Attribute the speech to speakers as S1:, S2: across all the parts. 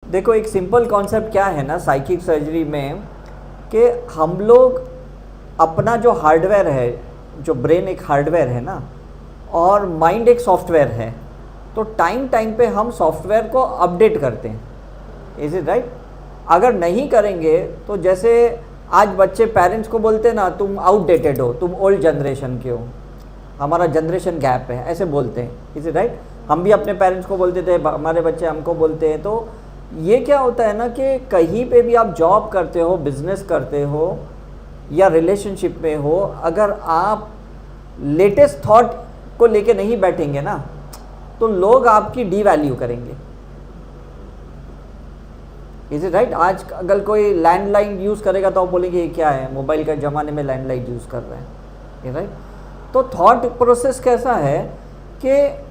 S1: देखो एक simple concept क्या है ना साइकिक सर्जरी में, कि हम लोग अपना जो हार्डवेयर है, जो ब्रेन एक हार्डवेयर है ना, और माइंड एक सॉफ्टवेयर है, तो टाइम टाइम पे हम सॉफ्टवेयर को अपडेट करते हैं। Is it right? अगर नहीं करेंगे तो जैसे आज बच्चे पेरेंट्स को बोलते हैं ना, तुम आउटडेटेड हो, तुम ओल्ड जनरेशन के हो, हमारा जनरेशन गैप है, ऐसे बोलते हैं। Is it right? हम भी अपने पेरेंट्स को बोलते थे, हमारे बच्चे हमको बोलते हैं। तो ये क्या होता है ना कि कहीं पे भी आप जॉब करते हो, बिजनेस करते हो या रिलेशनशिप में हो, अगर आप लेटेस्ट थॉट को लेके नहीं बैठेंगे ना, तो लोग आपकी डी वैल्यू करेंगे। Is it right? आज अगर कोई लैंडलाइन यूज़ करेगा तो आप बोलेंगे ये क्या है, मोबाइल के ज़माने में लैंडलाइन यूज़ कर रहे हैं। राइट? तो थॉट प्रोसेस कैसा है कि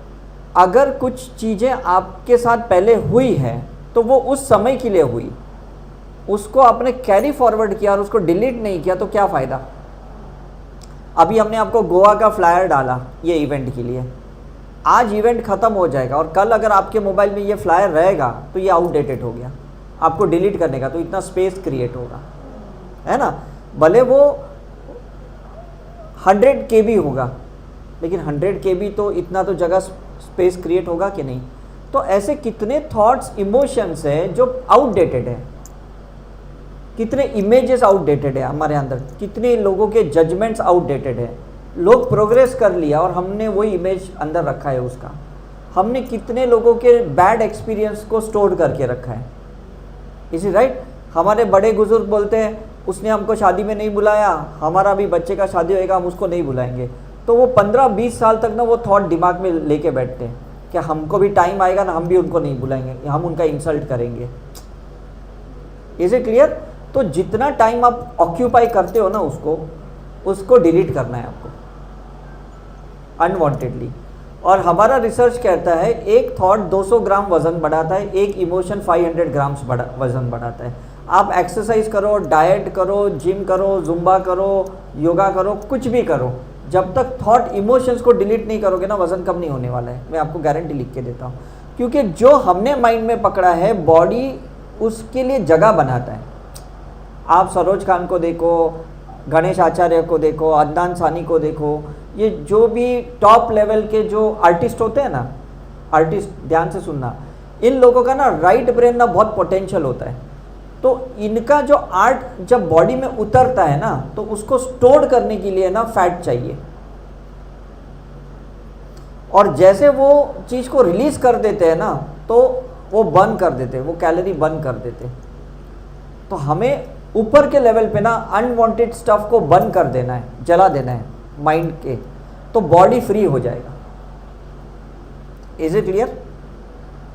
S1: अगर कुछ चीज़ें आपके साथ पहले हुई हैं तो वो उस समय के लिए हुई, उसको आपने कैरी फॉरवर्ड किया और उसको डिलीट नहीं किया तो क्या फ़ायदा। अभी हमने आपको गोवा का फ्लायर डाला ये इवेंट के लिए, आज इवेंट ख़त्म हो जाएगा और कल अगर आपके मोबाइल में ये फ्लायर रहेगा तो ये आउटडेटेड हो गया, आपको डिलीट करने का तो इतना स्पेस क्रिएट होगा, है ना। भले वो 100 KB होगा, लेकिन 100 KB तो इतना तो जगह स्पेस क्रिएट होगा कि नहीं। तो ऐसे कितने थॉट्स, इमोशंस है जो आउटडेटेड है, कितने इमेजेस आउटडेटेड है हमारे अंदर, कितने लोगों के जजमेंट्स आउटडेटेड है। लोग प्रोग्रेस कर लिया और हमने वही इमेज अंदर रखा है उसका। हमने कितने लोगों के बैड एक्सपीरियंस को स्टोर करके रखा है। इसी राइट? हमारे बड़े बुजुर्ग बोलते हैं उसने हमको शादी में नहीं बुलाया, हमारा भी बच्चे का शादी होएगा हम उसको नहीं बुलाएंगे। तो वो 15-20 साल तक ना वो थॉट दिमाग में लेके बैठते हैं कि हमको भी टाइम आएगा ना, हम भी उनको नहीं बुलाएंगे, हम उनका इंसल्ट करेंगे। Is it clear? तो जितना टाइम आप ऑक्यूपाई करते हो ना उसको डिलीट करना है आपको अनवांटेडली। और हमारा रिसर्च कहता है एक थॉट 200 ग्राम वजन बढ़ाता है, एक इमोशन 500 ग्राम्स वजन बढ़ाता है। आप एक्सरसाइज करो, डाइट करो, जिम करो, जुम्बा करो, योगा करो, कुछ भी करो, जब तक थॉट इमोशंस को डिलीट नहीं करोगे ना, वजन कम नहीं होने वाला है। मैं आपको गारंटी लिख के देता हूँ, क्योंकि जो हमने माइंड में पकड़ा है बॉडी उसके लिए जगह बनाता है। आप सरोज खान को देखो, गणेश आचार्य को देखो, अदनान सानी को देखो, ये जो भी टॉप लेवल के जो आर्टिस्ट होते हैं ना, आर्टिस्ट ध्यान से सुनना, इन लोगों का ना राइट ब्रेन ना बहुत पोटेंशियल होता है। तो इनका जो आर्ट जब बॉडी में उतरता है ना, तो उसको स्टोर करने के लिए ना फैट चाहिए, और जैसे वो चीज़ को रिलीज कर देते हैं ना, तो वो बर्न कर देते हैं, वो कैलोरी बर्न कर देते हैं। तो हमें ऊपर के लेवल पे ना अनवांटेड स्टफ को बर्न कर देना है, जला देना है माइंड के, तो बॉडी फ्री हो जाएगा। Is it clear?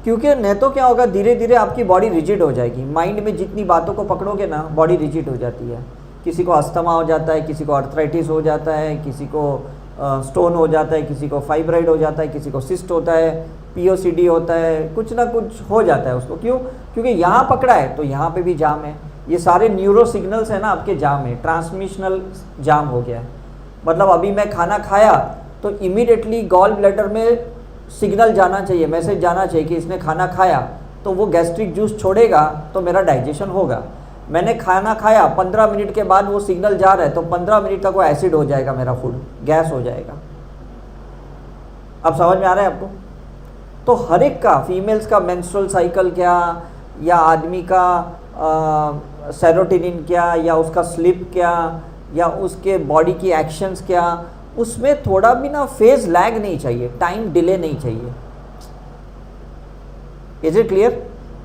S1: क्योंकि नहीं तो क्या होगा, धीरे धीरे आपकी बॉडी रिजिड हो जाएगी। माइंड में जितनी बातों को पकड़ोगे ना, बॉडी रिजिड हो जाती है। किसी को अस्थमा हो जाता है, किसी को आर्थराइटिस हो जाता है, किसी को स्टोन हो जाता है, किसी को फाइब्राइड हो जाता है, किसी को सिस्ट होता है, POCD होता है, कुछ ना कुछ हो जाता है उसको। क्यों? क्योंकि यहाँ पकड़ा है तो यहाँ पे भी जाम है। ये सारे न्यूरो सिग्नल्स है ना आपके जाम है, ट्रांसमिशनल जाम हो गया है। मतलब अभी मैं खाना खाया तो इमीडिएटली गॉल ब्लैडर में सिग्नल जाना चाहिए, मैसेज जाना चाहिए कि इसने खाना खाया, तो वो गैस्ट्रिक जूस छोड़ेगा तो मेरा डाइजेशन होगा। मैंने खाना खाया, 15 मिनट के बाद वो सिग्नल जा रहा है तो 15 मिनट तक वो एसिड हो जाएगा, मेरा फूड गैस हो जाएगा। अब समझ में आ रहा है आपको? तो हर एक का, फीमेल्स का मेंस्ट्रुअल साइकिल क्या, या आदमी का सेरोटोनिन क्या, या उसका स्लीप क्या, या उसके बॉडी की एक्शंस क्या, उसमें थोड़ा भी ना फेज लैग नहीं चाहिए, टाइम डिले नहीं चाहिए। Is it clear?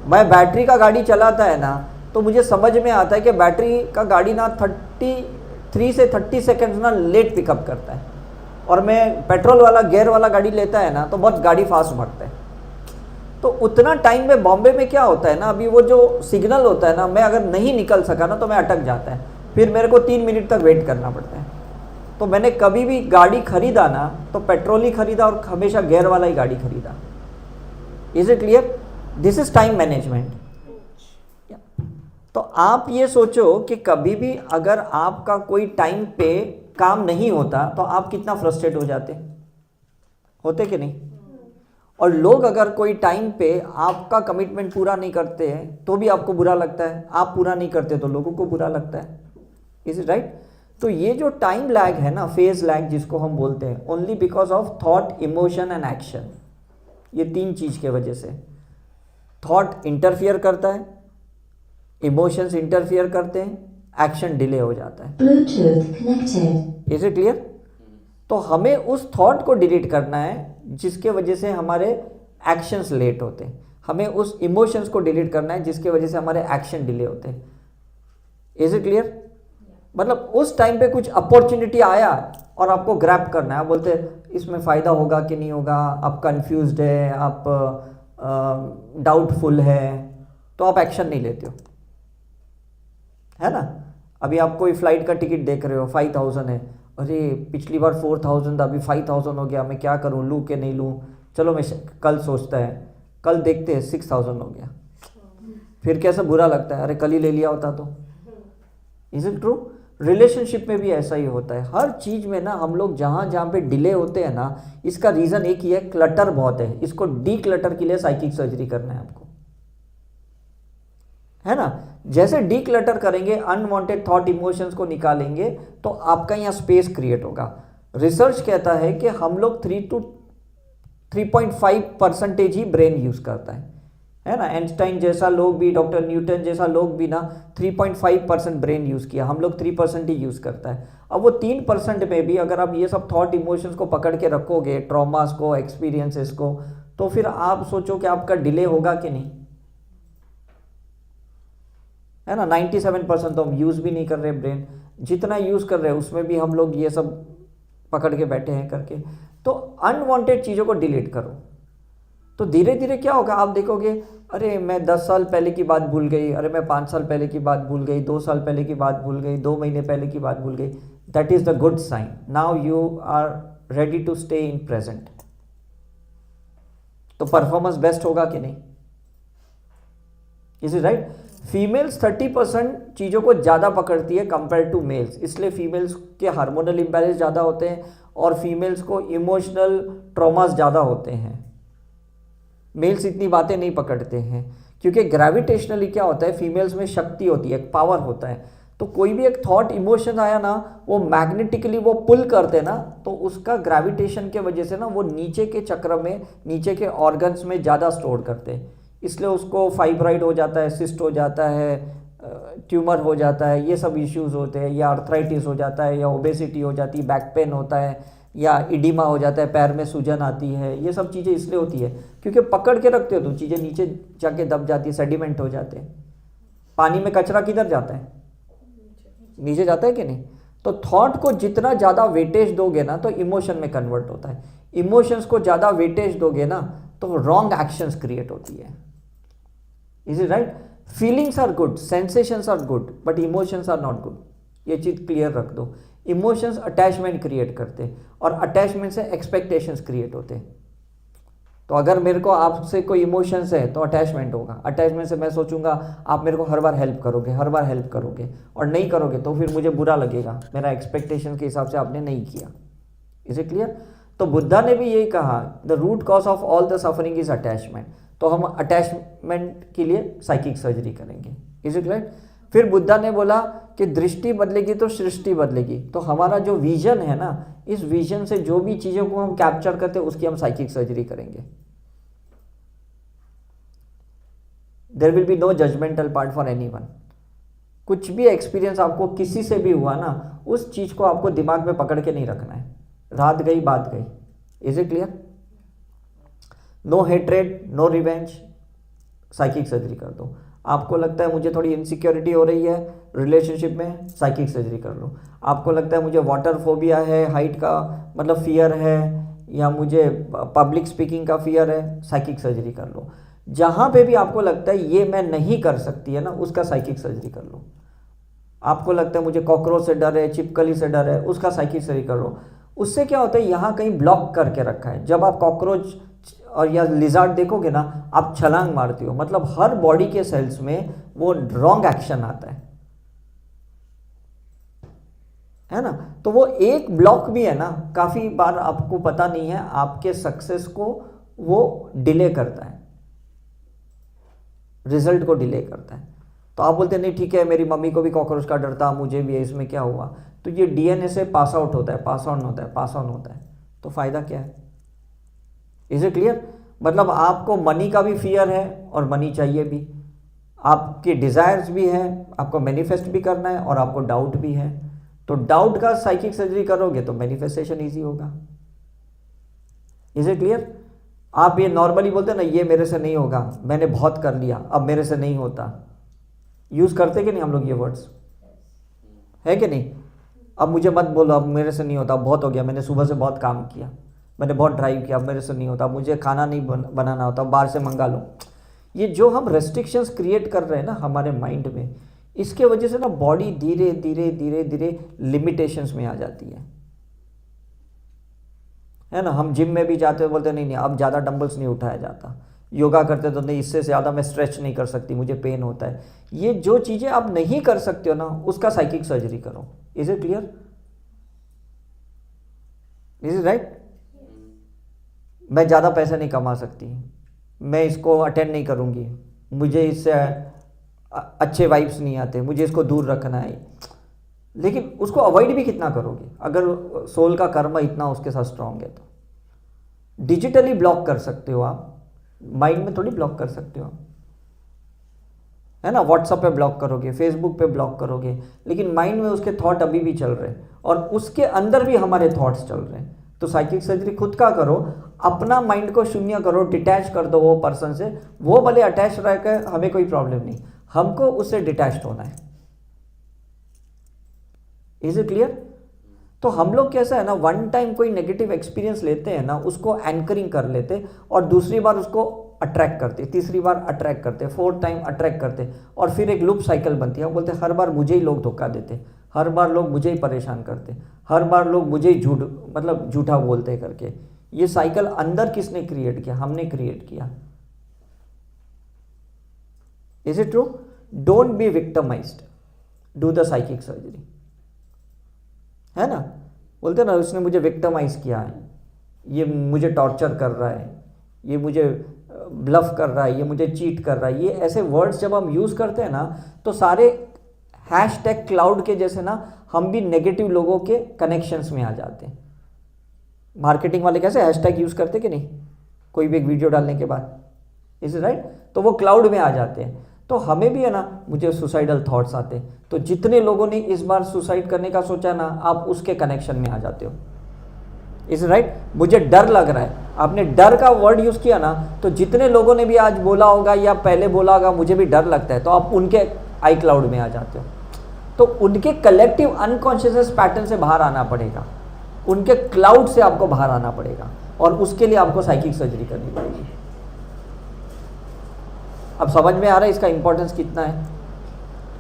S1: मैं बैटरी का गाड़ी चलाता है ना, तो मुझे समझ में आता है कि बैटरी का गाड़ी ना 33 से 30 सेकेंड्स ना लेट पिकअप करता है, और मैं पेट्रोल वाला गियर वाला गाड़ी लेता है ना तो बहुत गाड़ी फास्ट बढ़ता है। तो उतना टाइम में बॉम्बे में क्या होता है ना, अभी वो जो सिग्नल होता है ना, मैं अगर नहीं निकल सका ना तो मैं अटक जाता है, फिर मेरे को 3 मिनट तक वेट करना पड़ता है। तो मैंने कभी भी गाड़ी खरीदा ना तो पेट्रोल ही खरीदा और हमेशा गियर वाला ही गाड़ी खरीदा। Is it clear? This is time management. तो आप ये सोचो कि कभी भी अगर आपका कोई टाइम पे काम नहीं होता तो आप कितना फ्रस्ट्रेट हो जाते, होते कि नहीं? और लोग अगर कोई टाइम पे आपका कमिटमेंट पूरा नहीं करते हैं तो भी आपको बुरा लगता है, आप पूरा नहीं करते तो लोगों को बुरा लगता है। Is it right? तो ये जो टाइम लैग है ना, फेज लैग जिसको हम बोलते हैं, only because of thought, emotion and action, ये तीन चीज के वजह से। थॉट इंटरफियर करता है, इमोशंस इंटरफियर करते हैं, एक्शन डिले हो जाता है।
S2: Bluetooth connected.
S1: Is it clear? तो हमें उस थॉट को डिलीट करना है जिसके वजह से हमारे एक्शंस लेट होते हैं, हमें उस इमोशंस को डिलीट करना है जिसके वजह से हमारे एक्शन डिले होते हैं। Is it clear? मतलब उस टाइम पे कुछ अपॉर्चुनिटी आया और आपको ग्रैब करना है, आप बोलते हैं इसमें फ़ायदा होगा कि नहीं होगा, आप कंफ्यूज्ड है, आप डाउटफुल है, तो आप एक्शन नहीं लेते हो, है ना। अभी आप कोई फ्लाइट का टिकट देख रहे हो, 5000 है, अरे पिछली बार 4000 था, अभी 5000 हो गया, मैं क्या करूं, लूँ कि नहीं लूँ, चलो मैं कल सोचता है, कल देखते हैं 6000 हो गया, फिर कैसा बुरा लगता है, अरे कल ही ले लिया होता तो। Is it true? रिलेशनशिप में भी ऐसा ही होता है, हर चीज़ में ना हम लोग जहाँ जहाँ पे डिले होते हैं ना, इसका रीज़न एक ही है, क्लटर बहुत है, इसको डी क्लटर के लिए साइकिक सर्जरी करना है आपको, है ना। जैसे डी क्लटर करेंगे, अनवांटेड थॉट इमोशंस को निकालेंगे, तो आपका यहाँ स्पेस क्रिएट होगा। रिसर्च कहता है कि हम लोग 3 to 3.5% ही ब्रेन यूज करता है ना। आइंस्टाइन जैसा लोग भी, डॉक्टर न्यूटन जैसा लोग भी ना 3.5% ब्रेन यूज किया, हम लोग 3% ही यूज करता है। अब वो 3% में भी अगर आप ये सब थॉट इमोशंस को पकड़ के रखोगे, ट्रॉमास को, एक्सपीरियंसेस को, तो फिर आप सोचो कि आपका डिले होगा कि नहीं, है ना। 97% तो हम यूज़ भी नहीं कर रहे ब्रेन, जितना यूज़ कर रहे हैं उसमें भी हम लोग ये सब पकड़ के बैठे हैं करके। तो अनवांटेड चीज़ों को डिलीट करो, तो धीरे धीरे क्या होगा, आप देखोगे अरे मैं 10 साल पहले की बात भूल गई, अरे मैं 5 साल पहले की बात भूल गई, 2 साल पहले की बात भूल गई, 2 महीने पहले की बात भूल गई। That is the good sign, now you are ready to stay in present. तो परफॉर्मेंस बेस्ट होगा कि नहीं? Is it right? फीमेल्स 30% चीज़ों को ज़्यादा पकड़ती है कंपेयर टू मेल्स, इसलिए फीमेल्स के हार्मोनल इम्बैलेंस ज़्यादा होते हैं और फीमेल्स को इमोशनल ट्रॉमास ज़्यादा होते हैं। मेल्स इतनी बातें नहीं पकड़ते हैं क्योंकि ग्रेविटेशनली क्या होता है, फीमेल्स में शक्ति होती है, एक पावर होता है। तो कोई भी एक थॉट इमोशन आया ना, वो मैग्नेटिकली वो पुल करते ना, तो उसका ग्रेविटेशन के वजह से ना वो नीचे के चक्र में, नीचे के ऑर्गन्स में ज़्यादा स्टोर करते हैं, इसलिए उसको फाइब्राइड हो जाता है, सिस्ट हो जाता है, ट्यूमर हो जाता है, ये सब इश्यूज होते हैं, या आर्थराइटिस हो जाता है, या ओबेसिटी हो जाती है, बैक पेन होता है, या इडिमा हो जाता है, पैर में सूजन आती है। ये सब चीज़ें इसलिए होती है क्योंकि पकड़ के रखते हो तो चीज़ें नीचे जाके दब जाती है, सेडिमेंट हो जाते हैं। पानी में कचरा किधर जाता है? नीचे जाता है कि नहीं? तो थॉट को जितना ज़्यादा वेटेज दोगे ना तो इमोशन में कन्वर्ट होता है, इमोशंस को ज़्यादा वेटेज दोगे ना तो रॉन्ग एक्शंस क्रिएट होती है। Is it right? Feelings are good, sensations are good, but emotions are not good, ये चीज़ क्लियर रख दो। इमोशंस अटैचमेंट क्रिएट करते हैं और अटैचमेंट से एक्सपेक्टेशंस क्रिएट होते हैं। तो अगर मेरे को आपसे कोई इमोशंस है तो अटैचमेंट होगा, अटैचमेंट से मैं सोचूंगा आप मेरे को हर बार हेल्प करोगे, हर बार हेल्प करोगे, और नहीं करोगे तो फिर मुझे बुरा लगेगा, मेरा एक्सपेक्टेशन के हिसाब से आपने नहीं किया। Is it clear? तो बुद्धा ने भी यही कहा, the root cause of all the suffering is attachment. तो हम अटैचमेंट के लिए साइकिक सर्जरी करेंगे। Is it right? फिर बुद्धा ने बोला कि दृष्टि बदलेगी तो सृष्टि बदलेगी। तो हमारा जो विजन है ना, इस विजन से जो भी चीज़ों को हम कैप्चर करते हैं उसकी हम साइकिक सर्जरी करेंगे। There will be no judgmental part for anyone. कुछ भी एक्सपीरियंस आपको किसी से भी हुआ ना, उस चीज़ को आपको दिमाग में पकड़ के नहीं रखना है, रात गई बात गई। Is it clear? No hatred, no revenge, psychic surgery कर दो। आपको लगता है मुझे थोड़ी इनसिक्योरिटी हो रही है रिलेशनशिप में, साइकिक सर्जरी कर लो। आपको लगता है मुझे वाटर फोबिया है, हाइट का मतलब फियर है, या मुझे पब्लिक स्पीकिंग का फियर है, साइकिक सर्जरी कर लो। जहाँ पे भी आपको लगता है ये मैं नहीं कर सकती है ना, उसका साइकिक सर्जरी कर लो। आपको लगता है मुझे कॉकरोच से डर है, छिपकली से डर है, उसका साइकिक सर्जरी कर लो। उससे क्या होता है, यहाँ कहीं ब्लॉक करके रखा है। जब आप कॉकरोच और या लिजार्ड देखोगे ना, आप छलांग मारते हो, मतलब हर बॉडी के सेल्स में वो रॉन्ग एक्शन आता है ना। तो वो एक ब्लॉक भी है ना, काफ़ी बार आपको पता नहीं है आपके सक्सेस को वो डिले करता है, रिजल्ट को डिले करता है। तो आप बोलते हैं नहीं ठीक है, मेरी मम्मी को भी कॉकरोच का डर था, मुझे भी है, इसमें क्या हुआ? तो ये डीएनए से पास आउट होता है, पास ऑन होता है, पास ऑन होता है, तो फायदा क्या है? Is it clear? मतलब आपको मनी का भी फियर है और मनी चाहिए भी, आपके डिजायर्स भी हैं, आपको मैनिफेस्ट भी करना है और आपको डाउट भी है। तो डाउट का साइकिक सर्जरी करोगे तो मैनिफेस्टेशन इजी होगा। Is it clear? आप ये नॉर्मली बोलते हैं ना, ये मेरे से नहीं होगा, मैंने बहुत कर लिया, अब मेरे से नहीं होता। यूज करते कि नहीं हम लोग ये वर्ड्स, है कि नहीं? अब मुझे मत बोलो, अब मेरे से नहीं होता, अब बहुत हो गया, मैंने सुबह से बहुत काम किया, मैंने बहुत ड्राइव किया, अब मेरे से नहीं होता, मुझे खाना नहीं बनाना होता, बाहर से मंगा लो। ये जो हम रेस्ट्रिक्शंस क्रिएट कर रहे हैं ना हमारे माइंड में, इसके वजह से ना बॉडी धीरे धीरे धीरे धीरे लिमिटेशंस में आ जाती है ना। हम जिम में भी जाते हैं, बोलते नहीं अब ज़्यादा डंबल्स नहीं उठाया जाता, योगा करते तो नहीं, इससे ज़्यादा मैं स्ट्रेच नहीं कर सकती, मुझे पेन होता है। ये जो चीज़ें आप नहीं कर सकते हो ना, उसका साइकिक सर्जरी करो। Is it clear? Is it right? मैं ज़्यादा पैसे नहीं कमा सकती, मैं इसको अटेंड नहीं करूँगी, मुझे इससे अच्छे वाइब्स नहीं आते, मुझे इसको दूर रखना है। लेकिन उसको अवॉइड भी कितना करोगे अगर सोल का कर्म इतना उसके साथ स्ट्रांग है? तो डिजिटली ब्लॉक कर सकते हो आप, माइंड में थोड़ी ब्लॉक कर सकते हो, है ना। व्हाट्सएप पे ब्लॉक करोगे, फेसबुक पे ब्लॉक करोगे, लेकिन माइंड में उसके थॉट अभी भी चल रहे हैं और उसके अंदर भी हमारे थॉट्स चल रहे हैं। तो साइकिक सर्जरी खुद का करो, अपना माइंड को शून्य करो, डिटैच कर दो वो पर्सन से। वो भले अटैच रहकर, हमें कोई प्रॉब्लम नहीं, हमको उससे डिटैच्ड होना है। Is it clear? तो हम लोग कैसा है ना, वन टाइम कोई नेगेटिव एक्सपीरियंस लेते हैं ना, उसको एंकरिंग कर लेते और दूसरी बार उसको अट्रैक्ट करते, तीसरी बार अट्रैक्ट करते, फोर्थ टाइम अट्रैक्ट करते, और फिर एक लूप साइकिल बनती है। वो बोलते हर बार मुझे ही लोग धोखा देते, हर बार लोग मुझे ही परेशान करते, हर बार लोग मुझे ही झूठा बोलते करके। ये साइकिल अंदर किसने क्रिएट किया? हमने क्रिएट किया। Is it true? Don't be victimised, do the psychic surgery, है ना। बोलते ना उसने मुझे विक्टिमाइज किया है, ये मुझे टॉर्चर कर रहा है, ये मुझे ब्लफ कर रहा है, ये मुझे चीट कर रहा है। ये ऐसे वर्ड्स जब हम यूज़ करते हैं ना, तो सारे हैशटैग क्लाउड के जैसे ना हम भी नेगेटिव लोगों के कनेक्शंस में आ जाते हैं। मार्केटिंग वाले कैसे हैशटैग यूज़ करते कि नहीं, कोई भी एक वीडियो डालने के बाद, इज राइट? तो वो क्लाउड में आ जाते हैं। तो हमें भी है ना, मुझे सुसाइडल थॉट्स आते हैं, तो जितने लोगों ने इस बार सुसाइड करने का सोचा ना, आप उसके कनेक्शन में आ जाते हो। Is right? मुझे डर लग रहा है, आपने डर का वर्ड यूज़ किया ना, तो जितने लोगों ने भी आज बोला होगा या पहले बोला होगा मुझे भी डर लगता है, तो आप उनके आई क्लाउड में आ जाते हो। तो उनके कलेक्टिव अनकॉन्शियस पैटर्न से बाहर आना पड़ेगा, उनके क्लाउड से आपको बाहर आना पड़ेगा, और उसके लिए आपको साइकिक सर्जरी करनी पड़ेगी। अब समझ में आ रहा है इसका इंपॉर्टेंस कितना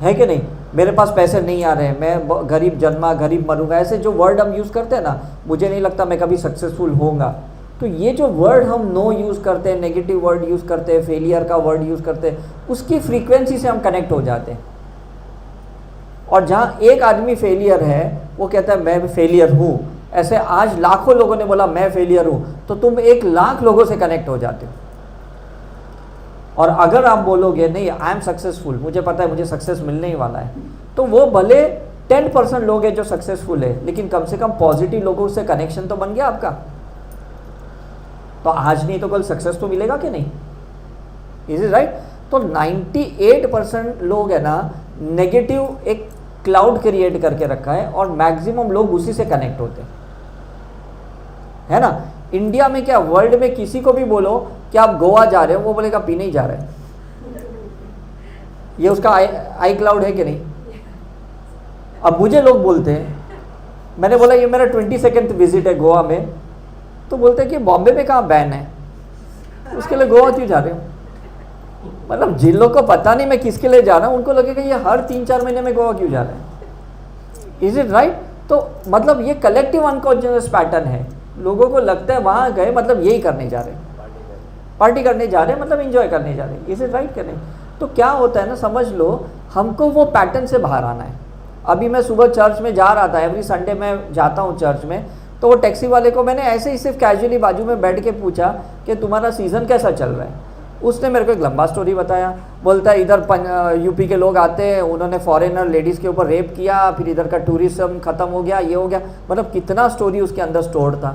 S1: है कि नहीं? मेरे पास पैसे नहीं आ रहे हैं, मैं गरीब जन्मा गरीब मरूंगा, ऐसे जो वर्ड हम यूज़ करते हैं ना, मुझे नहीं लगता मैं कभी सक्सेसफुल होऊंगा। तो ये जो वर्ड हम नो यूज़ करते हैं, नेगेटिव वर्ड यूज़ करते हैं, फेलियर का वर्ड यूज़ करते हैं, उसकी फ्रीक्वेंसी से हम कनेक्ट हो जाते हैं। और जहाँ एक आदमी फेलियर है, वो कहता है मैं फेलियर हूँ, ऐसे आज लाखों लोगों ने बोला मैं फेलियर हूँ, तो तुम 1,00,000 लोगों से कनेक्ट हो जाते हो। और अगर आप बोलोगे नहीं आई एम सक्सेसफुल, मुझे पता है मुझे सक्सेस मिलने ही वाला है, तो वो भले 10% लोग हैं जो सक्सेसफुल है, लेकिन कम से कम पॉजिटिव लोगों से कनेक्शन तो बन गया आपका। तो आज नहीं तो कल सक्सेस तो मिलेगा कि नहीं? Is it right? तो 98% लोग है ना, नेगेटिव एक क्लाउड क्रिएट करके रखा है, और मैक्सिमम लोग उसी से कनेक्ट होते हैं, है ना। इंडिया में क्या, वर्ल्ड में किसी को भी बोलो कि आप गोवा जा रहे हो, वो बोलेगा पीने ही जा रहे हैं। ये उसका आई क्लाउड है कि नहीं? अब मुझे लोग बोलते हैं, मैंने बोला ये मेरा 22nd विजिट है गोवा में, तो बोलते हैं कि बॉम्बे में कहाँ बैन है, उसके लिए गोवा क्यों जा रहे हो? मतलब जिन लोग को पता नहीं मैं किसके लिए जा रहा हूँ, उनको लगेगा ये हर 3-4 महीने में गोवा क्यों जा रहे हैं। Is it right? तो मतलब ये कलेक्टिव अनकॉन्शियस पैटर्न है, लोगों को लगता है वहाँ गए मतलब यही करने जा रहे हैं, पार्टी करने जा रहे हैं, मतलब एंजॉय करने जा रहे हैं। इज इट राइट कि नहीं? तो क्या होता है ना, समझ लो हमको वो पैटर्न से बाहर आना है। अभी मैं सुबह चर्च में जा रहा था, एवरी संडे मैं जाता हूँ चर्च में, तो वो टैक्सी वाले को मैंने ऐसे ही सिर्फ कैजुअली बाजू में बैठ के पूछा कि तुम्हारा सीज़न कैसा चल रहा है। उसने मेरे को एक लंबा स्टोरी बताया। बोलता है इधर यूपी के लोग आते हैं, उन्होंने फॉरेनर लेडीज़ के ऊपर रेप किया, फिर इधर का टूरिज्म ख़त्म हो गया, ये हो गया। मतलब कितना स्टोरी उसके अंदर स्टोर था।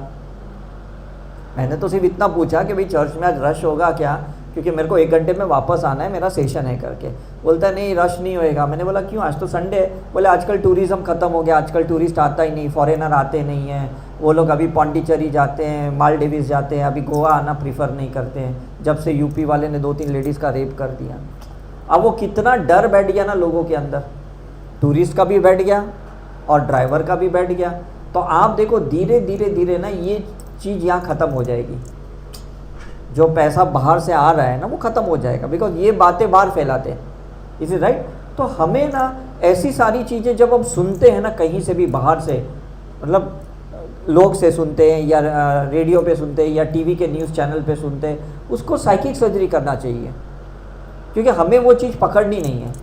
S1: मैंने तो सिर्फ इतना पूछा कि भाई चर्च में आज रश होगा क्या, क्योंकि मेरे को 1 घंटे में वापस आना है, मेरा सेशन है करके। बोलता है नहीं रश नहीं होएगा। मैंने बोला क्यों, आज तो संडे है। बोले आजकल टूरिज़्म ख़त्म हो गया, आजकल टूरिस्ट आता ही नहीं, फॉरेनर आते नहीं हैं, वो लोग अभी पौंडीचेरी जाते हैं, मालदीव्स जाते हैं, अभी गोवा आना प्रीफर नहीं करते हैं, जब से यूपी वाले ने 2-3 लेडीज़ का रेप कर दिया। अब वो कितना डर बैठ गया ना लोगों के अंदर, टूरिस्ट का भी बैठ गया और ड्राइवर का भी बैठ गया। तो आप देखो धीरे धीरे धीरे ना ये चीज़ यहाँ ख़त्म हो जाएगी। जो पैसा बाहर से आ रहा है ना वो ख़त्म हो जाएगा, बिकॉज ये बातें बाहर फैलाते हैं। Is it right? तो हमें ना ऐसी सारी चीज़ें जब हम सुनते हैं ना कहीं से भी बाहर से, मतलब लोग से सुनते हैं या रेडियो पे सुनते हैं या टीवी के न्यूज़ चैनल पे सुनते हैं, उसको साइकिक सर्जरी करना चाहिए, क्योंकि हमें वो चीज़ पकड़नी नहीं है।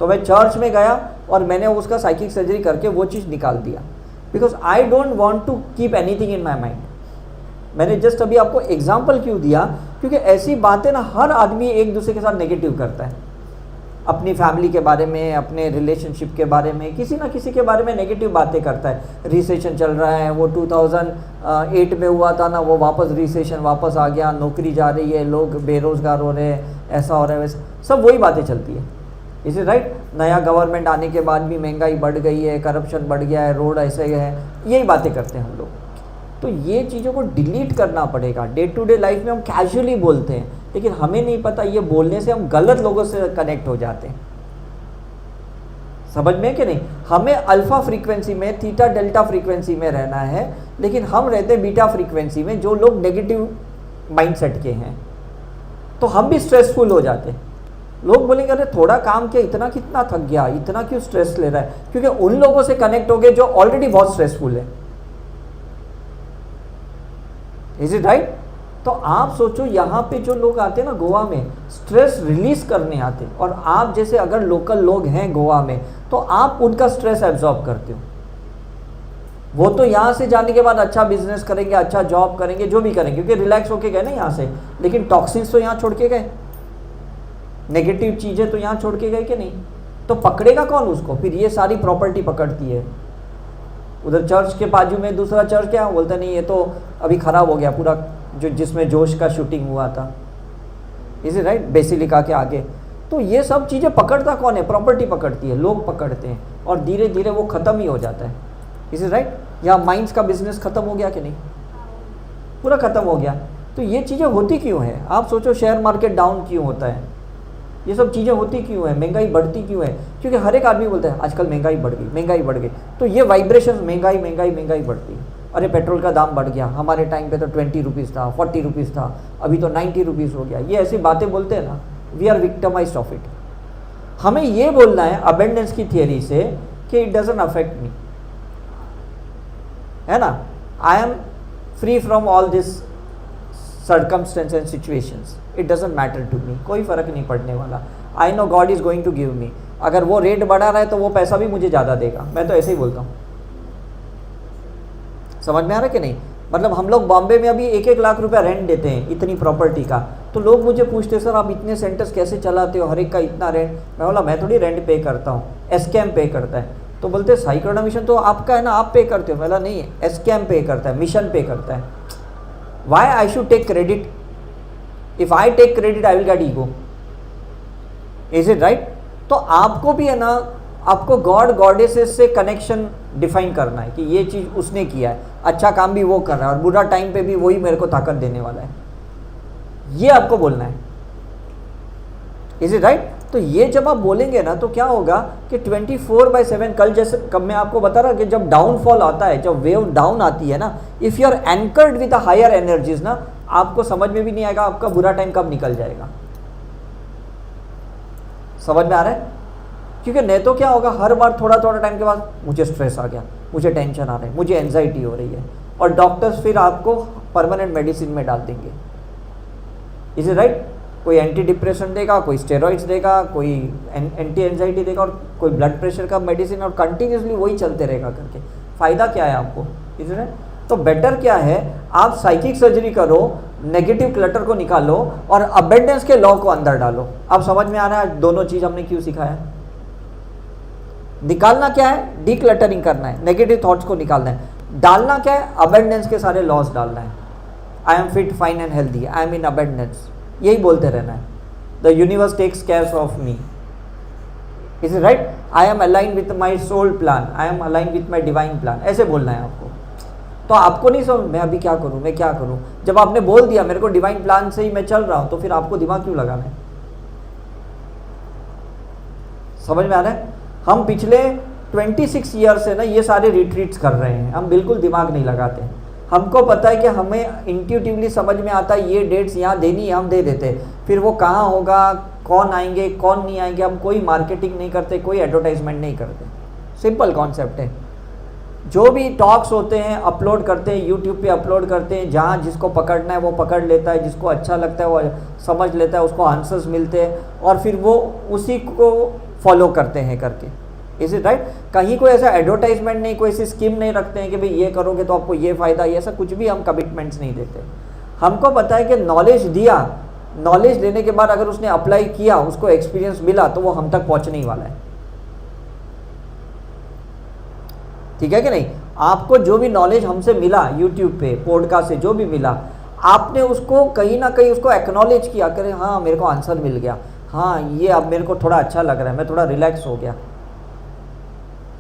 S1: तो मैं चर्च में गया और मैंने उसका साइकिक सर्जरी करके वो चीज़ निकाल दिया, because I don't want to keep anything in my mind. मैंने जस्ट अभी आपको एग्जाम्पल क्यों दिया, क्योंकि ऐसी बातें ना हर आदमी एक दूसरे के साथ नेगेटिव करता है, अपनी फैमिली के बारे में, अपने रिलेशनशिप के बारे में, किसी ना किसी के बारे में नेगेटिव बातें करता है। रिसेशन चल रहा है, वो 2008 में हुआ था ना, वो वापस रिसेशन वापस आ गया, नौकरी जा रही है, लोग बेरोज़गार हो रहे हैं, ऐसा हो रहा है, वैसा सब वही बातें चलती है। Is it right? नया गवर्नमेंट आने के बाद भी महंगाई बढ़ गई है, करप्शन बढ़ गया है, रोड ऐसे है, यही बातें करते हैं हम लोग। तो ये चीज़ों को डिलीट करना पड़ेगा। डे टू डे लाइफ में हम कैजुअली बोलते हैं, लेकिन हमें नहीं पता ये बोलने से हम गलत लोगों से कनेक्ट हो जाते हैं। समझ में कि नहीं? हमें अल्फा फ्रीक्वेंसी में, थीटा डेल्टा फ्रीक्वेंसी में रहना है, लेकिन हम रहते हैं बीटा फ्रीक्वेंसी में, जो लोग नेगेटिव माइंडसेट के हैं, तो हम भी स्ट्रेसफुल हो जाते हैं। लोग बोलेंगे अरे थोड़ा काम किया, इतना कितना थक गया, इतना क्यों स्ट्रेस ले रहा है, क्योंकि उन लोगों से कनेक्ट हो गए जो ऑलरेडी बहुत स्ट्रेसफुल है। Is it right? तो आप सोचो यहाँ पे जो लोग आते हैं ना गोवा में, स्ट्रेस रिलीज करने आते हैं, और आप जैसे अगर लोकल लोग हैं गोवा में, तो आप उनका स्ट्रेस एब्जॉर्ब करते हो। वो तो यहाँ से जाने के बाद अच्छा बिजनेस करेंगे, अच्छा जॉब करेंगे, जो भी करेंगे, क्योंकि रिलैक्स होके गए ना यहाँ से, लेकिन टॉक्सिन्स तो यहाँ छोड़ के गए, नेगेटिव चीज़ें तो यहाँ छोड़ के गए कि नहीं? तो पकड़ेगा कौन उसको? फिर ये सारी प्रॉपर्टी पकड़ती है। उधर चर्च के बाजू में दूसरा चर्च क्या बोलता, नहीं ये तो अभी ख़राब हो गया पूरा, जो जिसमें जोश का शूटिंग हुआ था। Is it right? बेसिलिका के आगे। तो ये सब चीज़ें पकड़ता कौन है? प्रॉपर्टी पकड़ती है, लोग पकड़ते हैं, और धीरे धीरे वो ख़त्म ही हो जाता है। Is it right? या माइंस का बिजनेस ख़त्म हो गया कि नहीं? पूरा ख़त्म हो गया। तो ये चीज़ें होती क्यों है? आप सोचो, शेयर मार्केट डाउन क्यों होता है, ये सब चीज़ें होती क्यों है, महंगाई बढ़ती क्यों है? क्योंकि हर एक आदमी बोलता है आजकल महंगाई बढ़ गई, महंगाई बढ़ गई। तो ये वाइब्रेशन, महंगाई महंगाई महंगाई बढ़ती है। अरे पेट्रोल का दाम बढ़ गया, हमारे टाइम पे तो 20 रुपीज़ था, 40 रुपीज़ था, अभी तो 90 रुपीज़ हो गया। ये ऐसी बातें बोलते हैं ना, we are victimized of it. हमें ये बोलना है अबेंडेंस की थियरी से कि इट डजंट अफेक्ट मी, है ना, I am free from all this circumstance and situations, it doesn't matter to me, कोई फ़र्क नहीं पड़ने वाला। I know God is going to give me, अगर वो रेट बढ़ा रहा है तो वो पैसा भी मुझे ज़्यादा देगा। मैं तो ऐसे ही बोलता हूँ। समझ में आ रहा है कि नहीं? मतलब हम लोग बॉम्बे में अभी 1-1 लाख रुपया रेंट देते हैं इतनी प्रॉपर्टी का, तो लोग मुझे पूछते सर आप इतने सेंटर्स कैसे चलाते हो, हर एक का इतना रेंट। मैं बोला मैं थोड़ी रेंट पे करता हूँ, एसकेएम पे करता है। तो बोलते साइक्लोना मिशन तो आपका है ना, आप पे करते हो। मैं बोला नहीं, एसकेएम पे करता है, मिशन पे करता है। Why I should take credit? If I take credit I will get ego. Is it right? तो आपको भी है ना, आपको गॉड गॉडेसेस से कनेक्शन डिफाइन करना है कि ये चीज़ उसने किया है, अच्छा काम भी वो कर रहा है, और बुरा टाइम पे भी वही मेरे को ताकत देने वाला है, ये आपको बोलना है। Is it right? तो ये जब आप बोलेंगे ना तो क्या होगा कि 24/7, कल जैसे कब मैं आपको बता रहा कि जब डाउनफॉल आता है, जब वेव डाउन आती है ना, if you are anchored with a higher energies ना, आपको समझ में भी नहीं आएगा आपका बुरा टाइम कब निकल जाएगा। समझ में आ रहा है? क्योंकि नहीं तो क्या होगा, हर बार थोड़ा थोड़ा टाइम के बाद मुझे स्ट्रेस आ गया, मुझे टेंशन आ रहा है, मुझे एंजाइटी हो रही है, और डॉक्टर्स फिर आपको परमानेंट मेडिसिन में डाल देंगे। Is it right? कोई एंटी डिप्रेशन देगा, कोई स्टेरॉइड्स देगा, कोई एंटी एंजाइटी देगा, और कोई ब्लड प्रेशर का मेडिसिन, और कंटिन्यूसली वही चलते रहेगा करके। फ़ायदा क्या है आपको? Is it right? तो तो बेटर क्या है, आप साइकिक सर्जरी करो, नेगेटिव क्लटर को निकालो और अबेंडेंस के लॉ को अंदर डालो। अब समझ में आ रहा है दोनों चीज हमने क्यों सिखाया। निकालना क्या है, डीक्लटरिंग करना है, नेगेटिव थॉट्स को निकालना है। डालना क्या है, अबेंडेंस के सारे लॉस डालना है। I am fit, fine and healthy, I am in abundance, यही बोलते रहना है। The universe takes care of me, is it right. I am align with my soul plan, I am align with my divine plan, ऐसे बोलना है आपको। तो आपको नहीं समझ मैं अभी क्या करूं, मैं क्या करूं। जब आपने बोल दिया मेरे को डिवाइन प्लान से ही मैं चल रहा हूं, तो फिर आपको दिमाग क्यों लगाना है। समझ में आ रहा है। हम पिछले 26 ईयर से ना ये सारे रिट्रीट्स कर रहे हैं, हम बिल्कुल दिमाग नहीं लगाते। हमको पता है कि हमें इंट्यूटिवली समझ में आता है ये डेट्स यहाँ देनी है, हम दे देते। फिर वो कहाँ होगा, कौन आएंगे कौन नहीं आएंगे, हम कोई मार्केटिंग नहीं करते, कोई एडवर्टाइजमेंट नहीं करते। सिंपल कॉन्सेप्ट है। जो भी टॉक्स होते हैं अपलोड करते हैं, यूट्यूब पे अपलोड करते हैं, जहाँ जिसको पकड़ना है वो पकड़ लेता है, जिसको अच्छा लगता है वो समझ लेता है, उसको आंसर्स मिलते हैं और फिर वो उसी को फॉलो करते हैं करके। Is it right. कहीं कोई ऐसा एडवर्टाइजमेंट नहीं, कोई ऐसी स्कीम नहीं रखते हैं कि भाई ये करोगे तो आपको ये फ़ायदा, ये ऐसा कुछ भी हम कमिटमेंट्स नहीं देते। हमको पता है कि नॉलेज दिया, नॉलेज लेने के बाद अगर उसने अप्लाई किया, उसको एक्सपीरियंस मिला, तो वो हम तक पहुँचने ही वाला है। ठीक है कि नहीं। आपको जो भी नॉलेज हमसे मिला यूट्यूब पे, पॉडकास्ट से जो भी मिला, आपने उसको कहीं ना कहीं उसको एक्नॉलेज किया, करे हाँ मेरे को आंसर मिल गया, हाँ ये अब मेरे को थोड़ा अच्छा लग रहा है, मैं थोड़ा रिलैक्स हो गया।